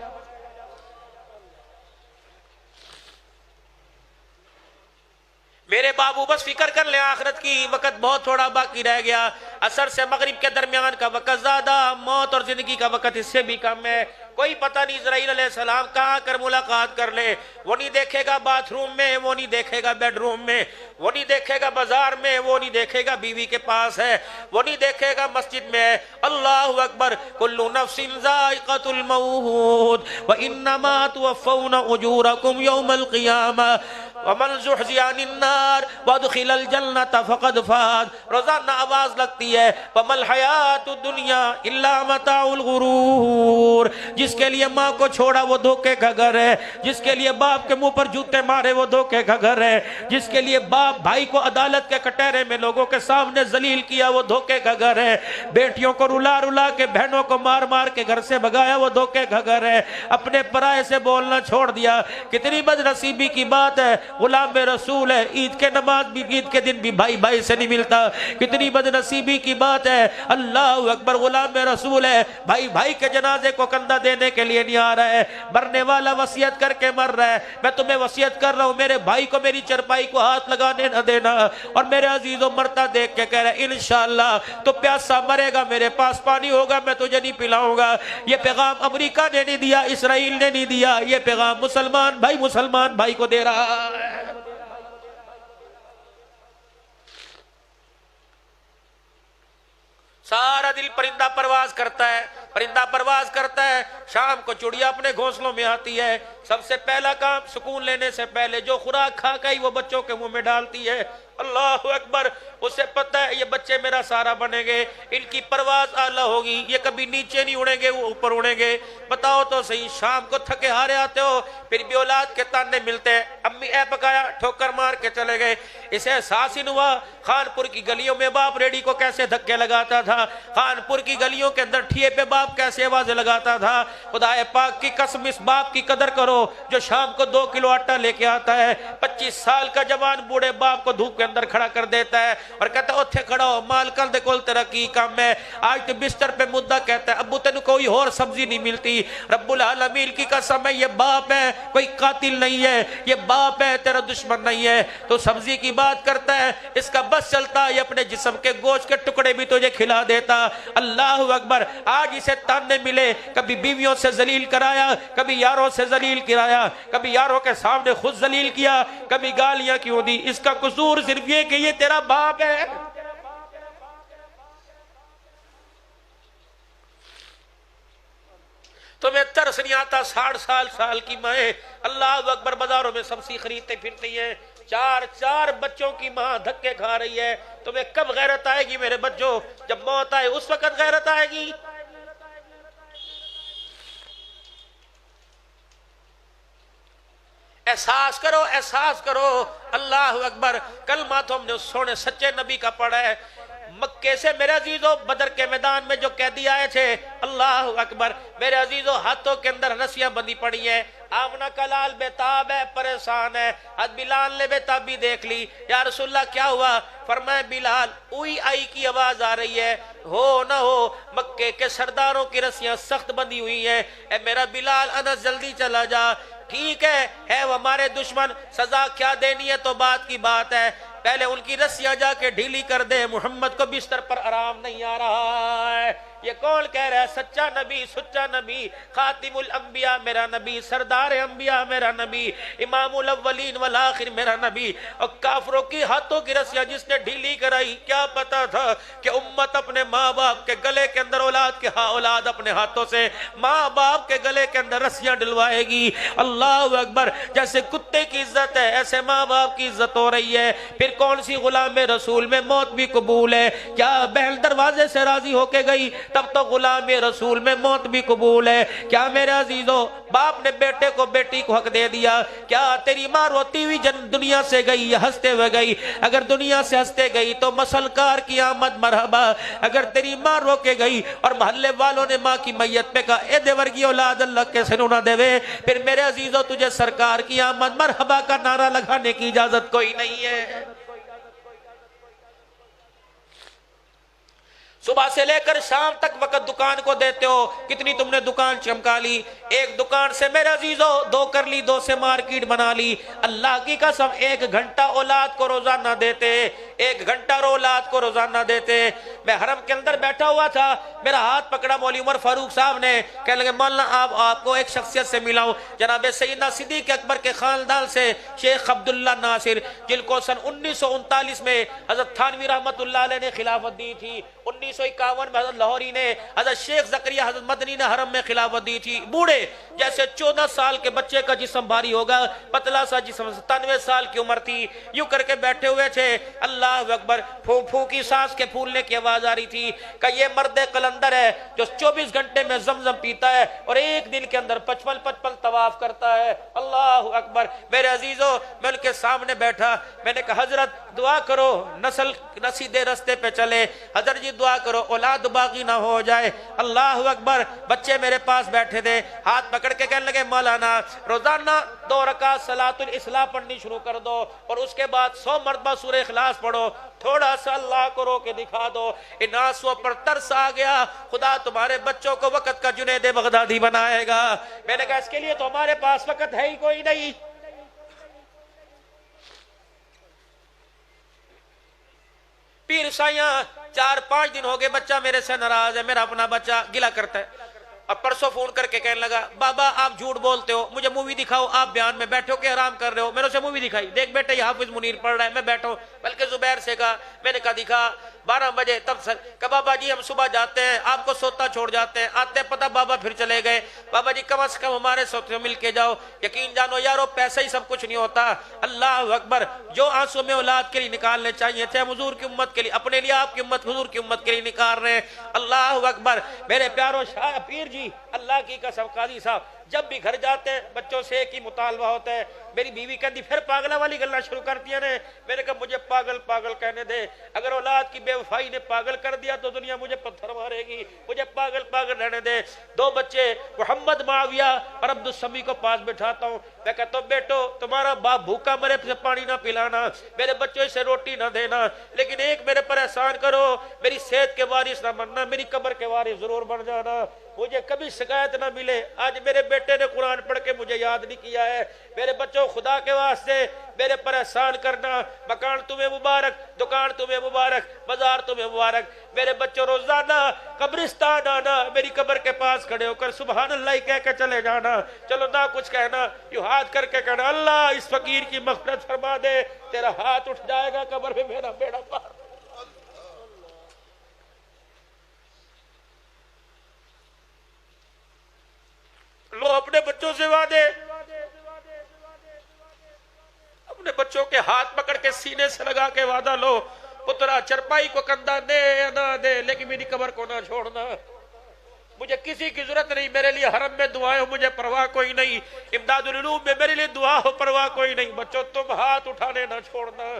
میرے بابو بس فکر کر لیں آخرت کی، وقت بہت تھوڑا باقی رہ گیا. عصر سے مغرب کے درمیان کا وقت زیادہ، موت اور زندگی کا وقت اس سے بھی کم ہے. کوئی پتہ نہیں اسرائیل علیہ السلام کہاں کر ملاقات کر لے. وہ نہیں دیکھے گا باتھ روم میں، وہ نہیں دیکھے گا بیڈ روم میں، وہ نہیں دیکھے گا بازار میں، وہ نہیں دیکھے گا بیوی کے پاس ہے، وہ نہیں دیکھے گا مسجد میں ہے. اللہ اکبر. کل نفس ذائقۃ الموت وانما توفون اجورکم یوم القیامہ ومن زحزح عن النار وادخل الجنۃ فقد فاز. روزانہ آواز لگتی ہے وما الحیات الدنیا الا متاع الغرور. جس کے لیے ماں کو چھوڑا وہ دھوکے کا گھر ہے، جس کے لیے باپ کے منہ پر جوتے مارے وہ دھوکے کا گھر ہے، جس کے لیے باپ بھائی کو عدالت کے کٹہرے میں لوگوں کے سامنے ذلیل کیا وہ دھوکے کا گھر ہے، بیٹیوں کو رلا رلا کے بہنوں کو مار مار کے گھر سے بھگایا وہ دھوکے کا گھر ہے، اپنے پرائے سے بولنا چھوڑ دیا. کتنی بد نصیبی کی بات ہے. غلام رسول ہے، عید کے نماز بھی عید کے دن بھی بھائی بھائی سے نہیں ملتا. کتنی بد نصیبی کی بات ہے. اللہ اکبر. غلام رسول ہے، بھائی بھائی کے جنازے کو کندھا دینے کے لیے نہیں آ رہا ہے. مرنے والا وصیت کر کے مر رہا ہے. میں تمہیں وصیت کر رہا ہوں میرے بھائی کو میری چرپائی کو ہاتھ لگانے نہ دینا. اور میرے عزیزوں مرتا دیکھ کے کہہ رہے انشاءاللہ تو پیاسا مرے گا، میرے پاس پانی ہوگا میں تجھے نہیں پلاؤں گا. یہ پیغام امریکہ نے نہیں دیا، اسرائیل نے نہیں دیا، یہ پیغام مسلمان بھائی کو دے رہا ہے. سارا دل پرندہ پرواز کرتا ہے، پرندہ پرواز کرتا ہے. شام کو چڑیا اپنے گھونسلوں میں آتی ہے. سب سے پہلا کام سکون لینے سے پہلے جو خوراک کھا گئی وہ بچوں کے منہ میں ڈالتی ہے. اللہ اکبر. اسے پتہ ہے یہ بچے میرا سارا بنیں گے، ان کی پرواز اعلیٰ ہوگی، یہ کبھی نیچے نہیں اڑیں گے وہ اوپر اڑیں گے. بتاؤ تو صحیح، شام کو تھکے ہارے آتے ہو پھر بھی اولاد کے تانے ملتے ہیں. امی اے پکایا ٹھوکر مار کے چلے گئے. اسے احساس ہی ہوا خانپور کی گلیوں میں باپ ریڈی کو کیسے دھکے لگاتا تھا، خانپور کی گلیوں کے اندر ٹھیے پہ باپ کیسے آوازیں لگاتا تھا. خدا پاک کی قسم اس باپ کی قدر کرو جو شام کو 2 کلو آٹا لے کے آتا ہے. 25 سال کا جوان بوڑھے باپ کو دھوپ کے اندر کھڑا کر دیتا ہے اور کہتا ہے اتھے کھڑا ہو مال کر دے کول تیرا کی کام ہے. آج تو بستر پہ مدہ کہتا ہے ابو تینوں کوئی اور سبزی نہیں ملتی. رب العالمین کی قسم ہے یہ باپ ہے، کوئی قاتل نہیں ہے، یہ باپ ہے تیرا دشمن نہیں ہے. تو سبزی کی بات کرتا ہے، اس کا بس چلتا ہے اپنے جسم کے گوشت کے ٹکڑے بھی تجھے کھلا دیتا. اللہ اکبر. آج اسے تانے ملے، کبھی بیویوں سے ذلیل کرایا، کبھی یاروں سے ذلیل کرایا، کبھی یاروں کے سامنے خود ذلیل کیا، کبھی گالیاں کیوں دی. اس کا قصور صرف یہ کہ یہ تیرا باپ ہے. تمہیں ترس نہیں آتا 60 سال کی مائیں اللہ اکبر بازاروں میں سبزی خریدتے پھرتی ہیں، 4 بچوں کی ماں دھکے کھا رہی ہے. تمہیں کب غیرت آئے گی میرے بچوں؟ جب موت آئے اس وقت غیرت آئے گی. احساس کرو، احساس کرو. اللہ اکبر. کلمہ تو ہم نے سونے سچے نبی کا پڑھا ہے. مکے سے میرے عزیزوں بدر کے میدان میں جو قیدی آئے تھے، اللہ اکبر میرے عزیزوں ہاتھوں کے اندر رسیاں بندھی پڑی ہیں. آمنہ کا لال بیتاب ہے، پریشان ہے. حد بلال نے بیتابی دیکھ لی. یا رسول اللہ کیا ہوا؟ فرمائے بلال اوئی آئی کی آواز آ رہی ہے، ہو نہ ہو مکے کے سرداروں کی رسیاں سخت بندھی ہوئی ہیں. اے میرا بلال انس جلدی چلا جا. ٹھیک ہے وہ ہمارے دشمن، سزا کیا دینی ہے تو بات کی بات ہے، پہلے ان کی رسیاں جا کے ڈھیلی کر دے. محمد کو بستر پر آرام نہیں آ رہا ہے. یہ کون کہہ رہا ہے؟ سچا نبی، سچا نبی، خاتم الانبیاء میرا نبی، سردار انبیاء میرا نبی، امام الاولین والآخر میرا نبی. اور کافروں کی ہاتھوں کی رسیاں جس نے ڈھیلی کرائی، کیا پتا تھا کہ امت اپنے ماں باپ کے گلے کے اندر اولاد کے اولاد اپنے ہاتھوں سے ماں باپ کے گلے کے اندر رسیاں ڈلوائے گی. اللہ اکبر. جیسے کتے کی عزت ہے ایسے ماں باپ کی عزت ہو رہی ہے. پھر کون سی غلام رسول میں موت بھی قبول ہے؟ کیا بہن دروازے سے راضی ہو کے گئی تب تو غلام رسول میں موت بھی قبول ہے. کیا میرے عزیزوں باپ نے بیٹے کو بیٹی کو حق دے دیا؟ کیا تیری ماں روتی ہوئی دنیا سے گئی یا ہنستے ہوئے گئی؟ اگر دنیا سے ہنستے گئی تو مسلکار کی آمد مرحبا. اگر تیری ماں رو کے گئی اور محلے والوں نے ماں کی میت پہ کہا اے دیور کی اولاد اللہ کے سنو نہ دے وے، پھر میرے عزیزوں تجھے سرکار کی آمد مرحبا کا نعرہ لگانے کی اجازت کوئی نہیں ہے. صبح سے لے کر شام تک وقت دکان کو دیتے ہو، کتنی تم نے دکان چمکا لی، ایک دکان سے میرے عزیزو دو کر لی، دو سے مارکیٹ بنا لی۔ اللہ کی قسم 1 گھنٹہ اولاد کو روزانہ دیتے، 1 گھنٹہ اولاد کو روزانہ دیتے۔ میں حرم کے اندر بیٹھا ہوا تھا، میرا ہاتھ پکڑا مولوی عمر فاروق صاحب نے، کہنے لگے مولانا آپ کو ایک شخصیت سے ملاؤں، جناب سیدنا صدیق اکبر کے خاندان سے شیخ عبداللہ ناصر، جن کو سن 1939 میں حضرت تھانوی رحمت اللہ علیہ نے خلافت دی تھی، 1951 میں حضرت لاہوری نے، حضرت شیخ زکریا حضرت مدنی نے حرم میں خلافت دی تھی۔ بوڑھے جیسے 14 سال کے بچے کا جسم بھاری ہوگا، پتلا سا جسم، 97 سال کی عمر تھی، یوں کر کے بیٹھے ہوئے تھے۔ اللہ اکبر، پھو پھو کی سانس کے پھولنے کی آواز آ رہی تھی کہ یہ مرد قلندر ہے جو 24 گھنٹے میں زمزم پیتا ہے اور ایک دن کے اندر 55 طواف کرتا ہے۔ اللہ اکبر، میرے عزیزو، میں ان کے سامنے بیٹھا، میں نے کہا حضرت دعا کرو نسل سیدھے رستے پہ چلے، حضرت جی دعا کرو اولاد باقی نہ ہو جائے۔ اللہ اکبر، بچے میرے پاس بیٹھے تھے، ہاتھ پکڑ کے کہنے لگے مولانا روزانہ 2 رکعت صلاۃ الاصلاح پڑھنی شروع کر دو اور اس کے بعد 100 مرتبہ سورہ اخلاص پڑھو، تھوڑا سا اللہ کو رو کے دکھا دو۔ ان آنسوؤں پر ترس آ گیا، خدا تمہارے بچوں کو وقت کا جنید بغدادی بنائے گا۔ میں نے کہا اس کے لیے تو ہمارے پاس وقت ہے ہی کوئی نہیں۔ پیر سائیاں 4-5 دن ہو گئے بچہ میرے سے ناراض ہے، میرا اپنا بچہ گلہ کرتا ہے، اور پرسوں فون کر کے کہنے لگا بابا آپ جھوٹ بولتے ہو، مجھے مووی دکھاؤ، آپ بیان میں بیٹھے ہو کہ آرام کر رہے ہو، میں نے اسے مووی دکھائی، دیکھ بیٹے یہ حافظ منیر پڑھ رہا ہے، میں بیٹھا ہوں، بلکہ زبیر سے کہا، میں نے کہا دکھا 12 بجے، تب سر کہ بابا جی ہم صبح جاتے ہیں، آپ کو سوتا چھوڑ جاتے ہیں، آتے پتہ بابا پھر چلے گئے، بابا جی کم از کم ہمارے سوتے مل کے جاؤ، یقین جانو یارو پیسہ ہی سب کچھ نہیں ہوتا۔ اللہ اکبر، جو آنسو میں اولاد کے لیے نکالنے چاہیے تھے ہم حضور کی امت کے لیے، اپنے لیے آپ کی امت حضور کی امت کے لیے نکال رہے ہیں۔ اللہ اکبر، میرے پیارو شاہ پیر جی، اللہ کی قسم قاضی صاحب جب بھی گھر جاتے ہیں بچوں سے ایک ہی مطالبہ ہوتا ہے، میری بیوی کہتی پھر پاگلہ والی گلہ شروع کرتی ہیں نے، میں نے کہا مجھے پاگل پاگل کہنے دے، اگر اولاد کی بے وفائی نے پاگل کر دیا تو دنیا مجھے پتھر مارے گی، مجھے پاگل پاگل رہنے دے۔ 2 بچے محمد معاویہ اور عبدالسمی کو پاس بٹھاتا ہوں، میں کہتا ہوں بیٹو تمہارا باپ بھوکا مرے سے پانی نہ پلانا، میرے بچوں سے روٹی نہ دینا، لیکن ایک میرے پر احسان کرو، میری صحت کے وارث نہ بننا، میری قبر کے وارث ضرور بن جانا، مجھے کبھی شکایت نہ ملے۔ آج میرے بیٹے نے قرآن پڑھ کے مجھے یاد نہیں کیا ہے، میرے بچوں خدا کے واسطے میرے پر احسان کرنا، مکان تمہیں مبارک، دکان تمہیں مبارک، بازار تمہیں مبارک، میرے بچوں روزانہ قبرستان آنا، میری قبر کے پاس کھڑے ہو کر سبحان اللہ کہہ کے چلے جانا، چلو نہ کچھ کہنا، یوں ہاتھ کر کے کہنا اللہ اس فقیر کی مغفرت فرما دے، تیرا ہاتھ اٹھ جائے گا قبر میں میرا بیڑا پار۔ لو اپنے بچوں سے وعدے، اپنے بچوں کے ہاتھ پکڑ کے سینے سے لگا کے وعدہ لو، پترا چرپائی کو کندھا دے یا نہ دے لیکن میری قبر کو نہ چھوڑنا، مجھے کسی کی ضرورت نہیں، میرے لیے حرم میں دعائیں ہو مجھے پرواہ کوئی نہیں، امداد العلوم میں میرے لیے دعا ہو پرواہ کوئی نہیں، بچوں تم ہاتھ اٹھانے نہ چھوڑنا،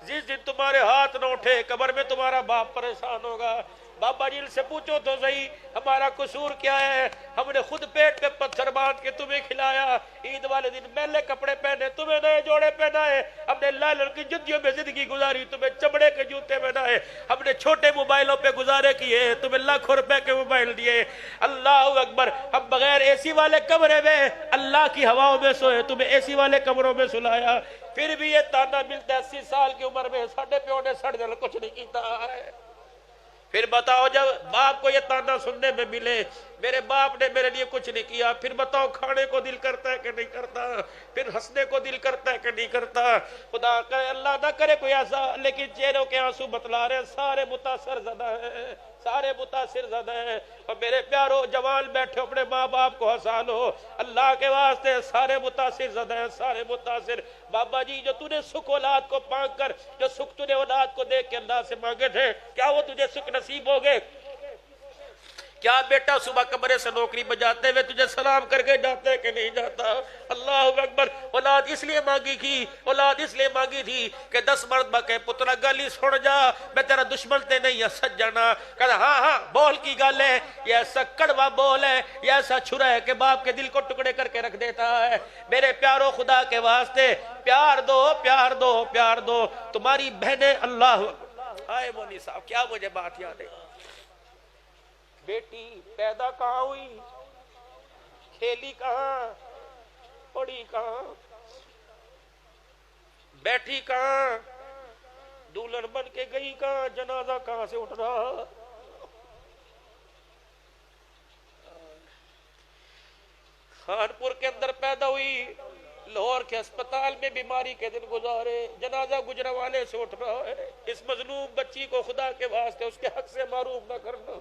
جس دن تمہارے ہاتھ نہ اٹھے قبر میں تمہارا باپ پریشان ہوگا۔ بابا جی سے پوچھو تو صحیح ہمارا قصور کیا ہے، ہم نے خود پیٹ پہ پتھر باندھ کے تمہیں کھلایا، عید والے دن میلے کپڑے پہنے، تمہیں نئے جوڑے پہنائے، ہم نے لال کی جدیوں میں زندگی گزاری، تمہیں چمڑے کے جوتے پہنائے، ہم نے چھوٹے موبائلوں پہ گزارے کیے، تمہیں لاکھوں روپے کے موبائل دیے۔ اللہ اکبر، ہم بغیر اے سی والے کمرے میں اللہ کی ہواؤں میں سوئے، تمہیں اے سی والے کمروں میں سلایا، پھر بھی یہ تانا ملتا ہے 80 سال کی عمر میں ساڑھے پیوں نے سڑ جل کچھ نہیں کیتا ہے۔ پھر بتاؤ جب باپ کو یہ تانا سننے میں ملے میرے باپ نے میرے لیے کچھ نہیں کیا، پھر بتاؤ کھانے کو دل کرتا ہے کہ نہیں کرتا، پھر ہنسنے کو دل کرتا ہے کہ نہیں کرتا۔ خدا کرے اللہ نہ کرے کوئی ایسا، لیکن چہروں کے آنسو بتلا رہے ہیں سارے متاثر زدہ ہیں، سارے متاثر زدہ ہیں۔ اور میرے پیارو جوان بیٹھے اپنے ماں باپ کو ہنسا لو، اللہ کے واسطے سارے متاثر زدہ ہیں، سارے متاثر۔ بابا جی جو تُو نے سکھ اولاد کو پانک کر، جو سکھ تُو نے اولاد کو دیکھ کے اللہ سے مانگے تھے، کیا وہ تجھے سکھ نصیب ہو گئے؟ کیا بیٹا صبح کمرے سے نوکری بجاتے ہوئے تجھے سلام کر کے جاتے کہ نہیں جاتا؟ اللہ اکبر، اولاد اس لیے مانگی تھی، اولاد اس لیے مانگی تھی کہ 10 مرتبہ کہ پترا گلی سن جا، میں تیرا دشمن تے نہیں ہے سجنا۔ کہا ہاں ہاں بول کی گل ہے، یہ ایسا کڑوا بول ہے، یہ ایسا چھرا ہے کہ باپ کے دل کو ٹکڑے کر کے رکھ دیتا ہے۔ میرے پیارو خدا کے واسطے پیار دو، پیار دو، پیار دو۔ تمہاری بہنیں اللہ آئے مونی صاحب کیا مجھے بات یاد ہے، بیٹی پیدا کہاں ہوئی، کھیلی کہاں، پڑی کہاں، بیٹھی کہاں، دولہن بن کے گئی کہاں، جنازہ کہاں سے اٹھ رہا۔ خانپور کے اندر پیدا ہوئی، لاہور کے اسپتال میں بیماری کے دن گزارے، جنازہ گجرانوالے سے اٹھ رہا ہے۔ اس مظلوم بچی کو خدا کے واسطے اس کے حق سے محروم نہ کرنا۔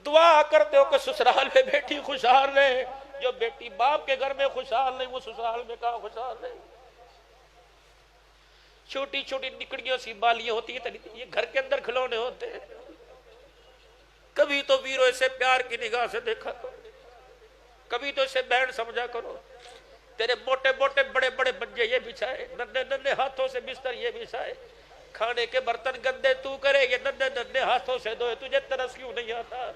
دعا کرتے ہو کہ سسرال میں بیٹی خوشحال رہے، جو بیٹی باپ کے گھر میں خوشحال نہیں وہ سسرال میں کہاں خوشحال رہے۔ چھوٹی چھوٹی نکڑیوں سی بالیاں ہوتی ہیں، یہ گھر کے اندر کھلونے ہوتے ہیں۔ کبھی تو ویرو اسے پیار کی نگاہ سے دیکھا کرو، کبھی تو اسے بہن سمجھا کرو۔ تیرے موٹے موٹے بڑے بڑے منجے یہ بچھائے، ننھے ننھے ہاتھوں سے بستر یہ بچھائے، کھانے کے برتن گندے تو کرے، یہ ننھے ننھے ہاتھوں سے دھوئے، تجھے ترس کیوں نہیں آتا؟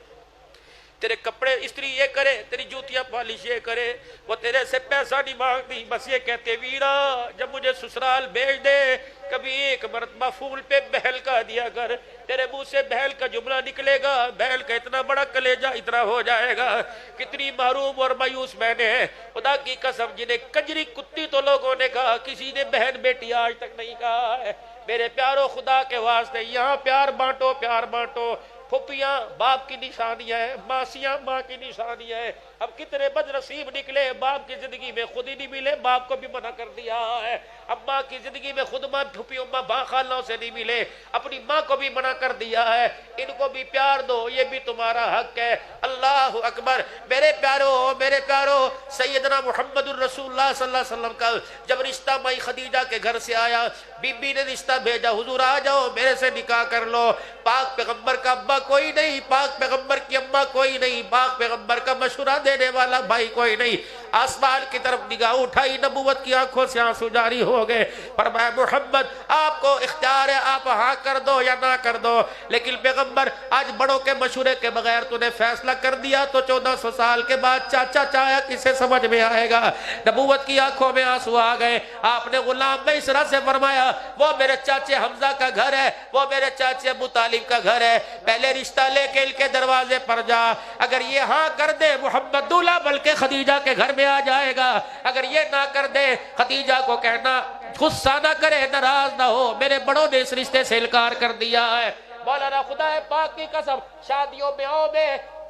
تیرے کپڑے استری یہ کرے، تیری جوتیاں پالش یہ کرے، وہ تیرے سے پیسہ نہیں مانگتی، بس یہ کہتے ویرا جب مجھے سسرال بھیج دے کبھی ایک مرتبہ پھول پہ بہل کا دیا کر۔ تیرے منہ سے بہل کا جملہ نکلے گا، بہل کا اتنا بڑا کلیجہ اتنا ہو جائے گا۔ کتنی محروم اور مایوس بہنیں ہیں، خدا کی قسم، جنہیں کجری کتی تو لوگوں نے کہا، کسی نے بہن بیٹی آج تک نہیں کہا ہے۔ میرے پیارو خدا کے واسطے یہاں پیار بانٹو، پیار بانٹو۔ پھپھیاں باپ کی نشانیاں ہیں، ماسیاں ماں کی نشانیاں ہیں۔ اب کتنے بد نصیب نکلے، باپ کی زندگی میں خود ہی نہیں ملے، باپ کو بھی منع کر دیا ہے۔ اب ماں کی زندگی میں خود ماں پھپھیوں ماں خالوں سے نہیں ملے، اپنی ماں کو بھی منع کر دیا ہے۔ ان کو بھی پیار دو، یہ بھی تمہارا حق ہے۔ اللہ اکبر۔ میرے پیارو سیدنا محمد الرسول اللہ صلی اللہ علیہ وسلم کا جب رشتہ مائی خدیجہ کے گھر سے آیا، بی بی نے رشتہ بھیجا، حضور آ جاؤ میرے سے نکاح کر لو۔ پاک پیغمبر کا ابا کوئی نہیں، پاک پیغمبر کی اماں کوئی نہیں، پاک پیغمبر کا مشورہ دینے والا بھائی کوئی نہیں۔ آسمان کی طرف نگاہ اٹھائی، نبوت کی آنکھوں سے آنسو جاری ہو گئے۔ فرمایا محمد آپ کو اختیار ہے، آپ ہاں کر دو یا نہ کر دو، لیکن پیغمبر آج بڑوں کے مشورے کے بغیر تو نے فیصلہ کر دیا تو 1400 سال کے بعد چاچا چاہیا کسے سمجھ میں آئے گا۔ نبوت کی آنکھوں میں آنسو آ گئے۔ آپ نے غلام میں اس طرح سے فرمایا وہ میرے چاچے حمزہ کا گھر ہے، وہ میرے چاچے ابو طالب کا گھر ہے، پہلے رشتہ لے کے ان کے دروازے پر جا، اگر یہ ہاں کر دے محمد دولہا بلکہ خدیجہ کے گھر میں آ جائے گا، اگر یہ نہ کر دے خدیجہ کو کہنا غصہ نہ کرے، ناراض نہ ہو، میرے بڑوں نے اس رشتے سے انکار کر دیا ہے۔ مولانا خدا پاک کی قسم شادیوں میں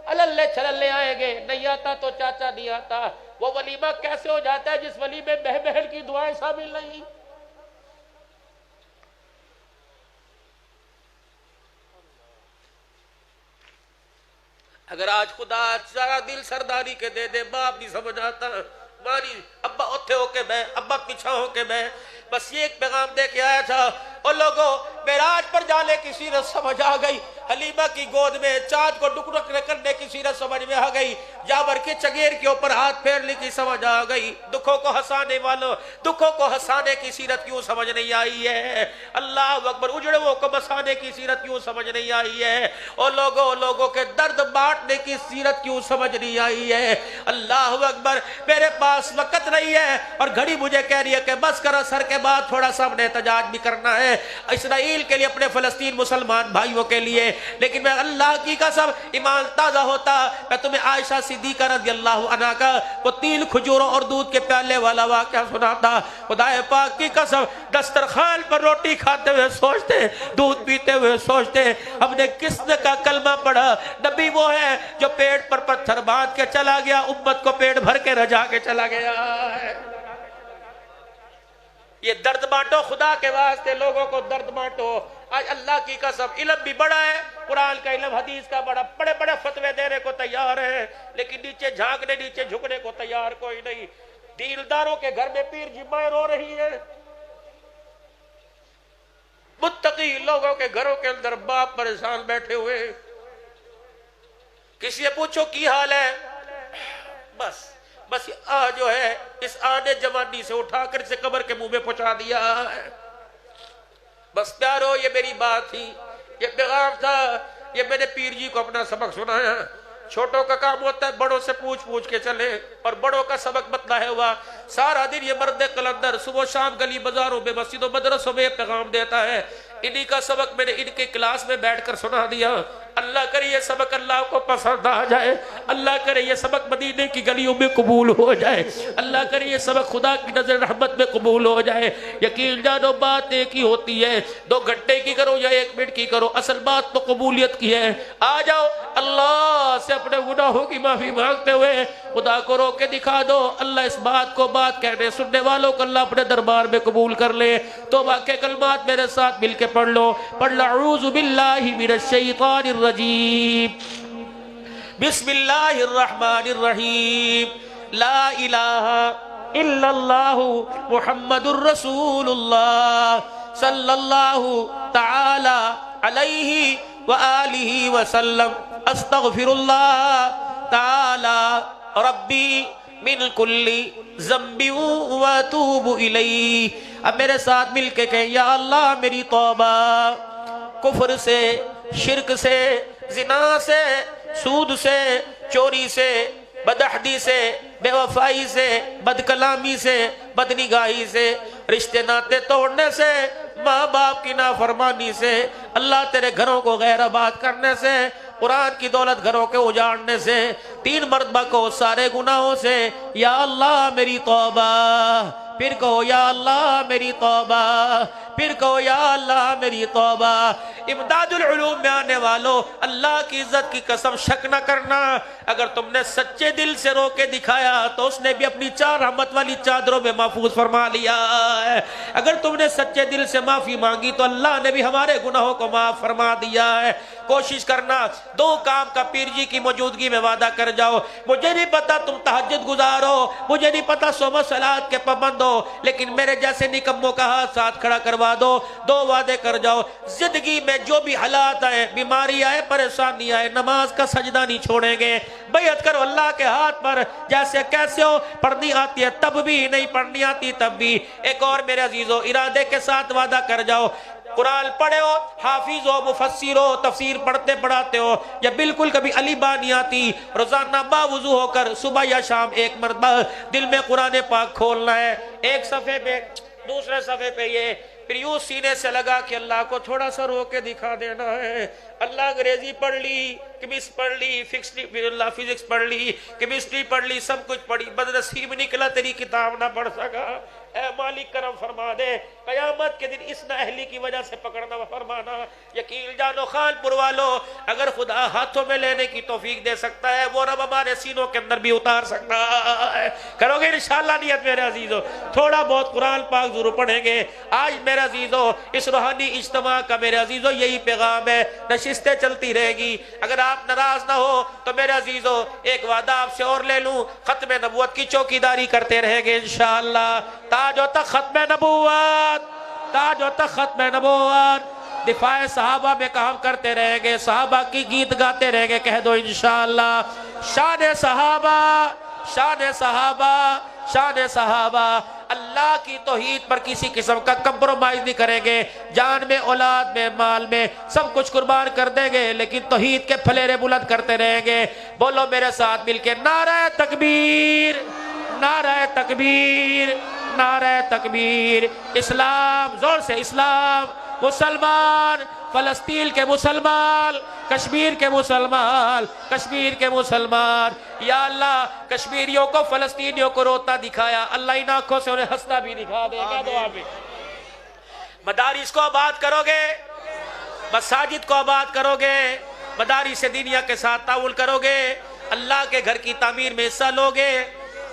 اللہ چھللے آئیں گے، نہیں آتا تو چاچا نہیں آتا۔ وہ ولیمہ کیسے ہو جاتا ہے جس ولیمے میں بہن کی دعائیں شامل نہیں؟ اگر آج خدا سارا دل سرداری کے دے دے، باپ نہیں سمجھ آتا، ماری ابا اتھے ہو کے بے، ابا پیچھا ہو کے بے، بس یہ ایک پیغام دے کے آیا تھا۔ اور لوگوں معراج پر جانے کی سیرت سمجھ آ گئی، حلیمہ کی گود میں چاند کو ڈکرک کرنے کی سیرت سمجھ میں آ گئی، جابر کی چگیر کے اوپر ہاتھ پھیرنے کی سمجھ آ گئی۔ دکھوں کو ہنسانے والوں، دکھوں کو ہنسانے کی سیرت کیوں سمجھ نہیں آئی ہے؟ اللہ اکبر۔ اجڑوں کو بسانے کی سیرت کیوں سمجھ نہیں آئی ہے؟ اور لوگوں کے درد بانٹنے کی سیرت کیوں سمجھ نہیں آئی ہے؟ اللہ اکبر۔ میرے پاس وقت نہیں ہے اور گھڑی مجھے کہہ رہی ہے کہ بس کرو، سر کے بعد تھوڑا سا ہم نے احتجاج بھی کرنا ہے، اسرائیل کے لیے، اپنے فلسطین مسلمان بھائیوں کے لیے، لیکن میں اللہ کی قسم ایمان تازہ ہوتا میں تمہیں عائشہ صدیقہ رضی اللہ عنہ کا وہ تیل کھجوروں اور دودھ کے پیالے والا واقعہ سناتا۔ خدا پاک کی قسم دسترخوان پر روٹی کھاتے ہوئے سوچتے، دودھ پیتے ہوئے سوچتے ہم نے کس نے کا کلمہ پڑھا۔ نبی وہ ہے جو پیٹ پر پتھر باندھ کے چلا گیا، امت کو پیٹ بھر کے رجا کے چلا گیا ہے۔ یہ درد بانٹو خدا کے واسطے، لوگوں کو درد بانٹو۔ آج اللہ کی قسم علم بھی بڑا ہے، قرآن کا علم، حدیث کا بڑا، بڑے بڑے فتوے دینے کو تیار ہے، لیکن نیچے جھانکنے، نیچے جھکنے کو تیار کوئی نہیں۔ دینداروں کے گھر میں پیر جی مائیں رو رہی ہے، متقی لوگوں کے گھروں کے اندر باپ پریشان بیٹھے ہوئے، کسی سے پوچھو کی حال ہے، بس جو ہے اس آنے جوانی سے اٹھا کر اسے قبر کے منہ میں پہنچا دیا ہے۔ بس پیارو یہ میری بات تھی، یہ پیغام تھا، یہ میں نے پیر جی کو اپنا سبق سنایا۔ چھوٹوں کا کام ہوتا ہے بڑوں سے پوچھ کے چلے، اور بڑوں کا سبق بتلا ہے ہوا سارا دن یہ مرد قلندر صبح و شام گلی بازاروں میں مسجدوں مدرسوں میں پیغام دیتا ہے. انہی کا سبق میں نے ان کے کلاس میں بیٹھ کر سنا دیا. اللہ کرے یہ سبق اللہ کو پسند آ جائے. اللہ کرے یہ سبق مدینے کی گلیوں میں قبول ہو جائے. اللہ کرے یہ سبق خدا کی نظر رحمت میں قبول ہو جائے. یقین جانو بات ایک ہی ہوتی ہے, 2 گھنٹے کی کرو یا 1 منٹ کی کرو, اصل بات تو قبولیت کی ہے. آ جاؤ اللہ سے اپنے گناہوں کی معافی مانگتے ہوئے خدا کو رو کے دکھا دو. اللہ اس بات کو بات کہنے سننے والوں کو اللہ اپنے دربار میں قبول کر لے. توبہ کے کلمات میرے ساتھ مل کے پڑھ لو. پڑھ لو اعوذ باللہ من الشیطان الرجیم, بسم اللہ الرحمن الرحیم, لا الہ الا اللہ محمد الرسول اللہ صلی اللہ تعالی علیہ وآلہ وسلم, استغفر اللہ تعالی ربی من کل ذنب واتوب الیہ. اب میرے ساتھ مل کے کہیں یا اللہ میری توبہ کفر سے, شرک سے, زنا سے, سود سے, چوری سے, بدعہدی سے, بے وفائی سے, بد کلامی سے, بد نگاہی سے, رشتے ناتے توڑنے سے, ماں باپ کی نافرمانی سے, اللہ تیرے گھروں کو غیر آباد کرنے سے, قرآن کی دولت گھروں کے اجاڑنے سے, 3 مرتبہ کو سارے گناہوں سے یا اللہ میری توبہ. پھر کہو یا اللہ میری توبہ, پھر کہو یا اللہ میری توبہ. امداد العلوم میں آنے والوں, اللہ کی عزت کی قسم شک نہ کرنا, اگر تم نے سچے دل سے رو کے دکھایا تو اس نے بھی اپنی 4 رحمت والی چادروں میں محفوظ فرما لیا ہے. اگر تم نے سچے دل سے معافی مانگی تو اللہ نے بھی ہمارے گناہوں کو معاف فرما دیا ہے. کوشش کرنا 2 کام کا پیر جی کی موجودگی میں وعدہ کر جاؤ. مجھے نہیں پتا تم تہجد گزارو, مجھے نہیں پتا صوم و صلات کے پابند ہو, لیکن میرے جیسے نکموں کا ہاتھ ساتھ کھڑا کروا دو. 2 وعدے کر جاؤ, زندگی میں جو بھی حالات آئے, بیماری آئے, پریشانی آئے, نماز کا سجدہ نہیں چھوڑیں گے. بیعت کرو اللہ کے ہاتھ پر, جیسے کیسے ہو, پڑھنی آتی ہے تب بھی, نہیں پڑھنی آتی تب بھی. ایک اور میرے عزیزو ارادے کے ساتھ وعدہ کر جاؤ, قرآن پڑھے ہو, حافظ ہو, مفسر ہو, تفسیر پڑھتے پڑھاتے ہو, یا بالکل کبھی علی با نہیں آتی, روزانہ باوضو ہو کر صبح یا شام 1 مرتبہ دل میں قرآن پاک کھولنا ہے. 1 صفحے پہ, دوسرے صفحے پہ یہ, پھر یوں سینے سے لگا کہ اللہ کو تھوڑا سا رو کے دکھا دینا ہے. اللہ انگریزی پڑھ لی, کیمسٹری پڑھ لی, فزکس پڑھ لی, کیمسٹری پڑھ لی, سب کچھ پڑھی, بدنصیب نکلا تیری کتاب نہ پڑھ سکا. اے مالک کرم فرما دے, قیامت کے دن اس نااہلی کی وجہ سے پکڑنا فرمانا. یقین جانو خان پور والو, اگر خدا ہاتھوں میں لینے کی توفیق دے سکتا ہے, وہ رب ہمارے سینوں کے اندر بھی اتار سکتا ہے. کرو گے انشاءاللہ نیت میرے عزیزو, تھوڑا بہت قرآن پاک ضرور پڑھیں گے. آج میرے عزیزو اس روحانی اجتماع کا میرے عزیزو یہی پیغام ہے, نشستیں چلتی رہے گی. اگر آپ ناراض نہ ہو تو میرے عزیزو ایک وعدہ آپ سے اور لے لوں, ختم نبوت کی چوکیداری کرتے رہیں گے انشاءاللہ. تاج و تخت ختم نبوت, تاج و تخت ختم نبوت, دفاع صحابہ میں کام کرتے رہیں گے, صحابہ کی گیت گاتے رہیں گے. کہہ دو انشاءاللہ شان صحابہ, شان صحابہ, شان صحابہ. اللہ کی توحید پر کسی قسم کا کمپرومائز نہیں کریں گے, جان میں, اولاد میں, مال میں, سب کچھ قربان کر دیں گے, لیکن توحید کے پھلیرے بلند کرتے رہیں گے. بولو میرے ساتھ مل کے, نعرہ تکبیر, نعرہ تکبیر, نعرہ تکبیر. اسلام, زور سے اسلام, مسلمان, فلسطین کے مسلمان, کشمیر کے مسلمان, کشمیر کے مسلمان. یا اللہ کشمیریوں کو, فلسطینیوں کو روتا دکھایا, اللہ ان آنکھوں سے انہیں ہنستا بھی دکھا دے گا. دعا میں مدارس کو آباد کرو گے, مساجد کو آباد کرو گے, مدارس دینیہ کے ساتھ تعاون کرو گے, اللہ کے گھر کی تعمیر میں حصہ لو گے.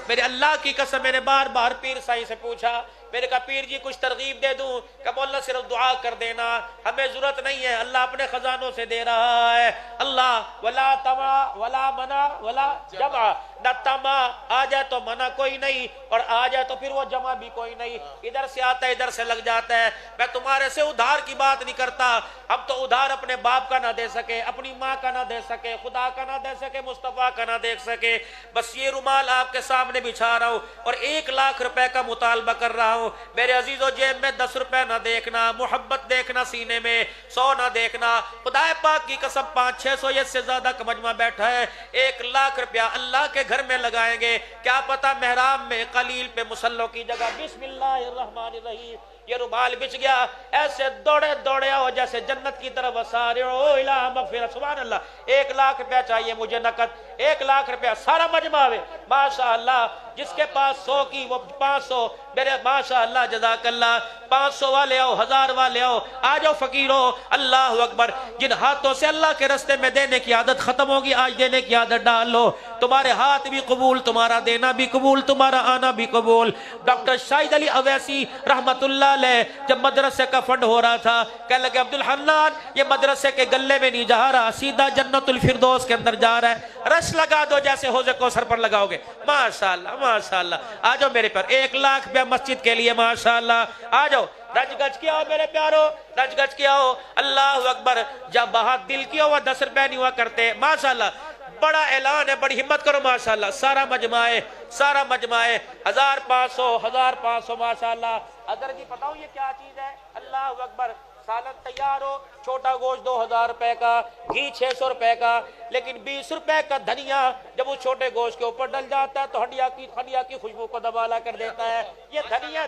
میرے اللہ کی قسم, میں نے بار بار پیر سائی سے پوچھا, میرے کہا پیر جی کچھ ترغیب دے دوں, کہ مولا صرف دعا کر دینا, ہمیں ضرورت نہیں ہے, اللہ اپنے خزانوں سے دے رہا ہے. اللہ ولا تما ولا منا ولا جمع, نہ تما آ جائے تو منع کوئی نہیں, اور آ جائے تو پھر وہ جمع بھی کوئی نہیں. ادھر سے آتا ہے ادھر سے لگ جاتا ہے. میں تمہارے سے ادھار کی بات نہیں کرتا, ہم تو ادھار اپنے باپ کا نہ دے سکے, اپنی ماں کا نہ دے سکے, خدا کا نہ دے سکے, مصطفیٰ کا نہ دیکھ سکے. بس یہ رومال آپ کے سامنے بچھا رہا ہوں اور 1 لاکھ روپے کا مطالبہ کر رہا ہوں. ہوں میرے عزیزو جیب میں 10 روپے نہ دیکھنا، محبت دیکھنا سینے میں، 100 نہ دیکھنا۔ خدا پاک کی قسم 500-600 یا سے زیادہ کا مجمع بیٹھا ہے، 1 لاکھ روپیہ اللہ کے گھر میں لگائیں گے، کیا پتہ محراب میں قلیل پہ مصلوں کی جگہ بسم اللہ الرحمن الرحیم یہ رومال بچ گیا، ایسے دوڑے دوڑے آؤ جیسے جنت کی طرف وسارعوا الی مغفرۃ۔ سبحان اللہ، 1 لاکھ روپیہ چاہیے مجھے نقد، 1 لاکھ روپیہ سارا مجمع آوے ماشاءاللہ، جس کے پاس 100 کی وہ 500 میرے ماشاءاللہ جزاک اللہ، 500 والے آؤ، 1000 والے آؤ، آ جاؤ فقیروں، اللہ اکبر۔ جن ہاتھوں سے اللہ کے رستے میں دینے کی عادت ختم ہوگی آج دینے کی عادت ڈال لو، تمہارے ہاتھ بھی قبول، تمہارا دینا بھی قبول، تمہارا آنا بھی قبول۔ ڈاکٹر شاہد علی اویسی رحمت اللہ علیہ جب مدرسے کا فنڈ ہو رہا تھا کہنے لگے عبدالحنان یہ مدرسے کے گلے میں نہیں جا رہا، سیدھا جنت الفردوس کے اندر جا رہا ہے، رش لگا دو جیسے حوض کوثر پر لگاؤ گے۔ ماشاءاللہ ماشاءاللہ، آ جاؤ میرے پر 1 لاکھ روپیہ مسجد کے لیے ماشاءاللہ، آ جاؤ رج گج کیا ہو میرے پیارو، رج گج کیا ہو، اللہ اکبر۔ جب بہت دل کیا ہوا 10 روپے نہیں ہوا کرتے ماشاءاللہ، بڑا اعلان ہے، بڑی ہمت کرو ماشاءاللہ، سارا مجمع ہے، سارا مجمع ہے، 1500 1500 ماشاءاللہ۔ اگر جی بتاؤ یہ کیا چیز ہے، اللہ اکبر۔ سالن تیار ہو، چھوٹا گوشت 2000 روپے کا، گھی 600 روپے کا، لیکن 20 روپے کا دھنیا جب اس چھوٹے گوشت کے اوپر ڈل جاتا ہے تو ہنڈیا کی خوشبو کو دبالا کر دیتا ہے۔ یہ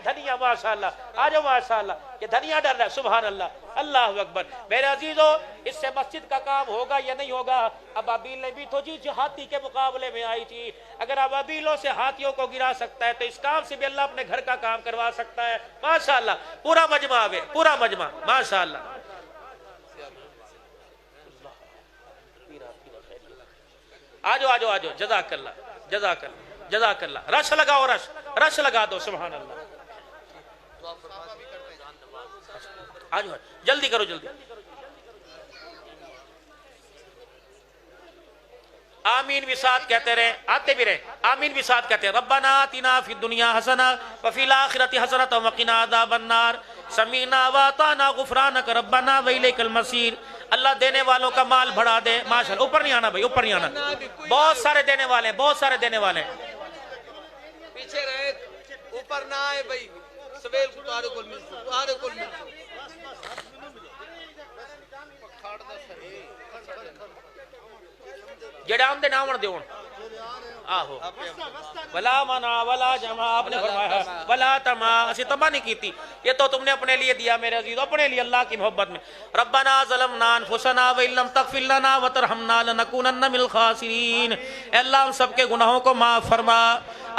دھنیا ماشاءاللہ، آ جاؤ ماشاءاللہ، یہ دھنیا ڈل رہا ہے، سبحان اللہ، اللہ اکبر۔ میرے عزیزو اس سے مسجد کا کام ہوگا یا نہیں ہوگا؟ ابابیل نے بھی تو جی ہاتھی کے مقابلے میں آئی تھی، اگر ابابیلوں سے ہاتھیوں کو گرا سکتا ہے تو اس کام سے بھی اللہ اپنے گھر کا کام کروا سکتا ہے ماشاءاللہ۔ پورا مجمع آوے، پورا مجمع ماشاءاللہ۔ آجو آجو آجو، جزاک اللہ جزاک اللہ جزاک اللہ، رش لگاؤ، رش لگا دو، سبحان اللہ۔ آجو جلدی کرو جلدی۔ آمین بھی ساتھ کہتے رہے، آتے بھی رہے، آمین بھی ساتھ کہتے ہیں۔ ربنا آتنا فی الدنیا حسنہ وفی الآخرۃ حسنۃ وقنا عذاب النار سمیعنا واطعنا غفرانک ربنا والیک المصیر۔ اللہ دینے والوں کا مال بڑھا دے ماشاءاللہ۔ اوپر نہیں آنا بھائی، اوپر نہیں آنا، بہت سارے دینے والے ہیں، بہت سارے دینے والے ہیں، پیچھے رہے، اوپر نہ آئے بھائی، سویل کو تارے کل مل جڑے آمدے ناون دیون آہو ولا منع ولا جمع، آپ نے فرمایا ولا تما، اسی تما نہیں کی تھی، یہ تو تم نے اپنے لیے دیا میرے عزیز، اپنے لیے اللہ کی محبت میں۔ ربنا ظلمنا انفسنا وان لم تغفر لنا وترحمنا لنکونن من الخاسرین۔ اے اللہ ہم سب کے گناہوں کو معاف فرما۔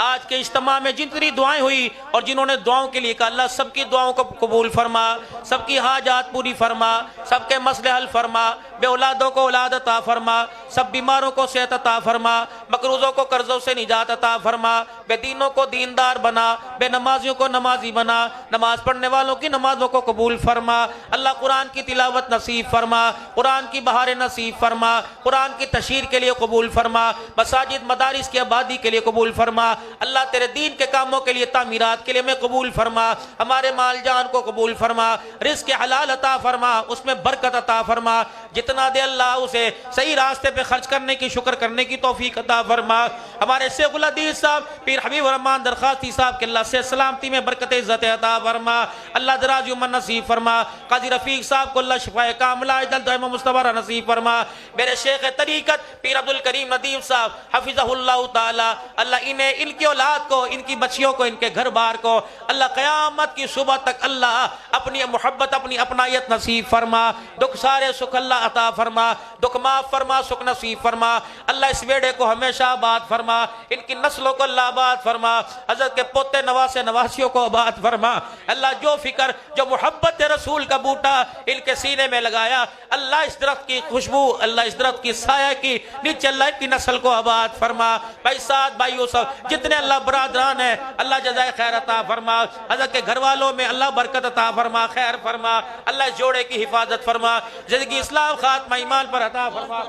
آج کے اجتماع میں جتنی دعائیں ہوئی اور جنہوں نے دعاؤں کے لیے کہا، اللہ سب کی دعاؤں کو قبول فرما، سب کی حاجات پوری فرما، سب کے مسئلے حل فرما، بے اولادوں کو اولاد عطا فرما، سب بیماروں کو صحت عطا فرما، مقروضوں کو قرضوں سے نجات عطا فرما، بے دینوں کو دیندار بنا، بے نمازیوں کو نمازی بنا، نماز پڑھنے والوں کی نمازوں کو قبول فرما۔ اللہ قرآن کی تلاوت نصیب فرما، قرآن کی بہار نصیب فرما، قرآن کی تشہیر کے لیے قبول فرما، مساجد مدارس کی آبادی کے لیے قبول فرما، اللہ تیرے دین کے کاموں کے لیے تعمیرات کے لیے میں قبول فرما، ہمارے مال جان کو قبول فرما، رزق حلال عطا فرما، اس میں برکت عطا فرما، جتنا دے اللہ اسے صحیح راستے پہ خرچ کرنے کی، شکر کرنے کی توفیق عطا فرما۔ ہمارے شیخ الحدیث صاحب پیر حبیب الرحمن درخواستی صاحب کے اللہ سے سلامتی میں برکت عزت عطا فرما، اللہ دراز عمر نصیب فرما، قاضی رفیق صاحب کو اللہ شفاء کاملہ عجل دائمہ مستبرہ نصیب فرما، میرے شیخ طریقت پیر عبدالکریم ندیم صاحب حفظہ اللہ تعالی، اللہ انہیں، ان کی اولاد کو، ان کی بچیوں کو، ان کے گھر بار کو اللہ قیامت کی صبح تک اللہ اپنی محبت، اپنی اپنائیت نصیب فرما، دکھ سارے سکھ اللہ عطا فرما، دکھ معاف فرما، سکھ نصیب فرما، اللہ اس بیڑے کو ہمیشہ آباد فرما، ان کی نسلوں کو اللہ آباد فرما، حضرت کے پوتے نواسے نواسیوں کو آباد فرما، اللہ جو فکر، جو محبت رسول کا بوٹا ان کے سینے میں لگایا، اللہ اس درخت کی خوشبو، اللہ اس درخت کی سایہ کی نیچے اللہ ان کی نسل کو آباد فرما۔ بھائی سعد، بھائی یوسف، جتنے اللہ برادران ہیں اللہ جزائے خیر عطا فرما، حضرت کے گھر والوں میں اللہ برکت عطا فرما، خیر فرما، اللہ اس جوڑے کی حفاظت فرما، زندگی اسلام خاتمہ ایمان پر عطا فرما۔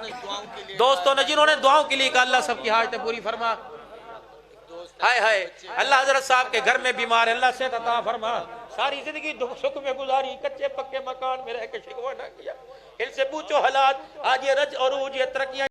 دوستوں نے جنہوں نے دعاؤں کے لیے کہا اللہ سب کی حاجتیں پوری فرما۔ ہائے ہائے، اللہ حضرت صاحب کے گھر میں بیمار ہے، اللہ صحت عطا فرما، ساری زندگی سکھ میں گزاری، کچے پکے مکان میں رہ کے شکوہ نہ کیا، ان سے پوچھو حالات، آج یہ رج عروج، یہ ترقیاں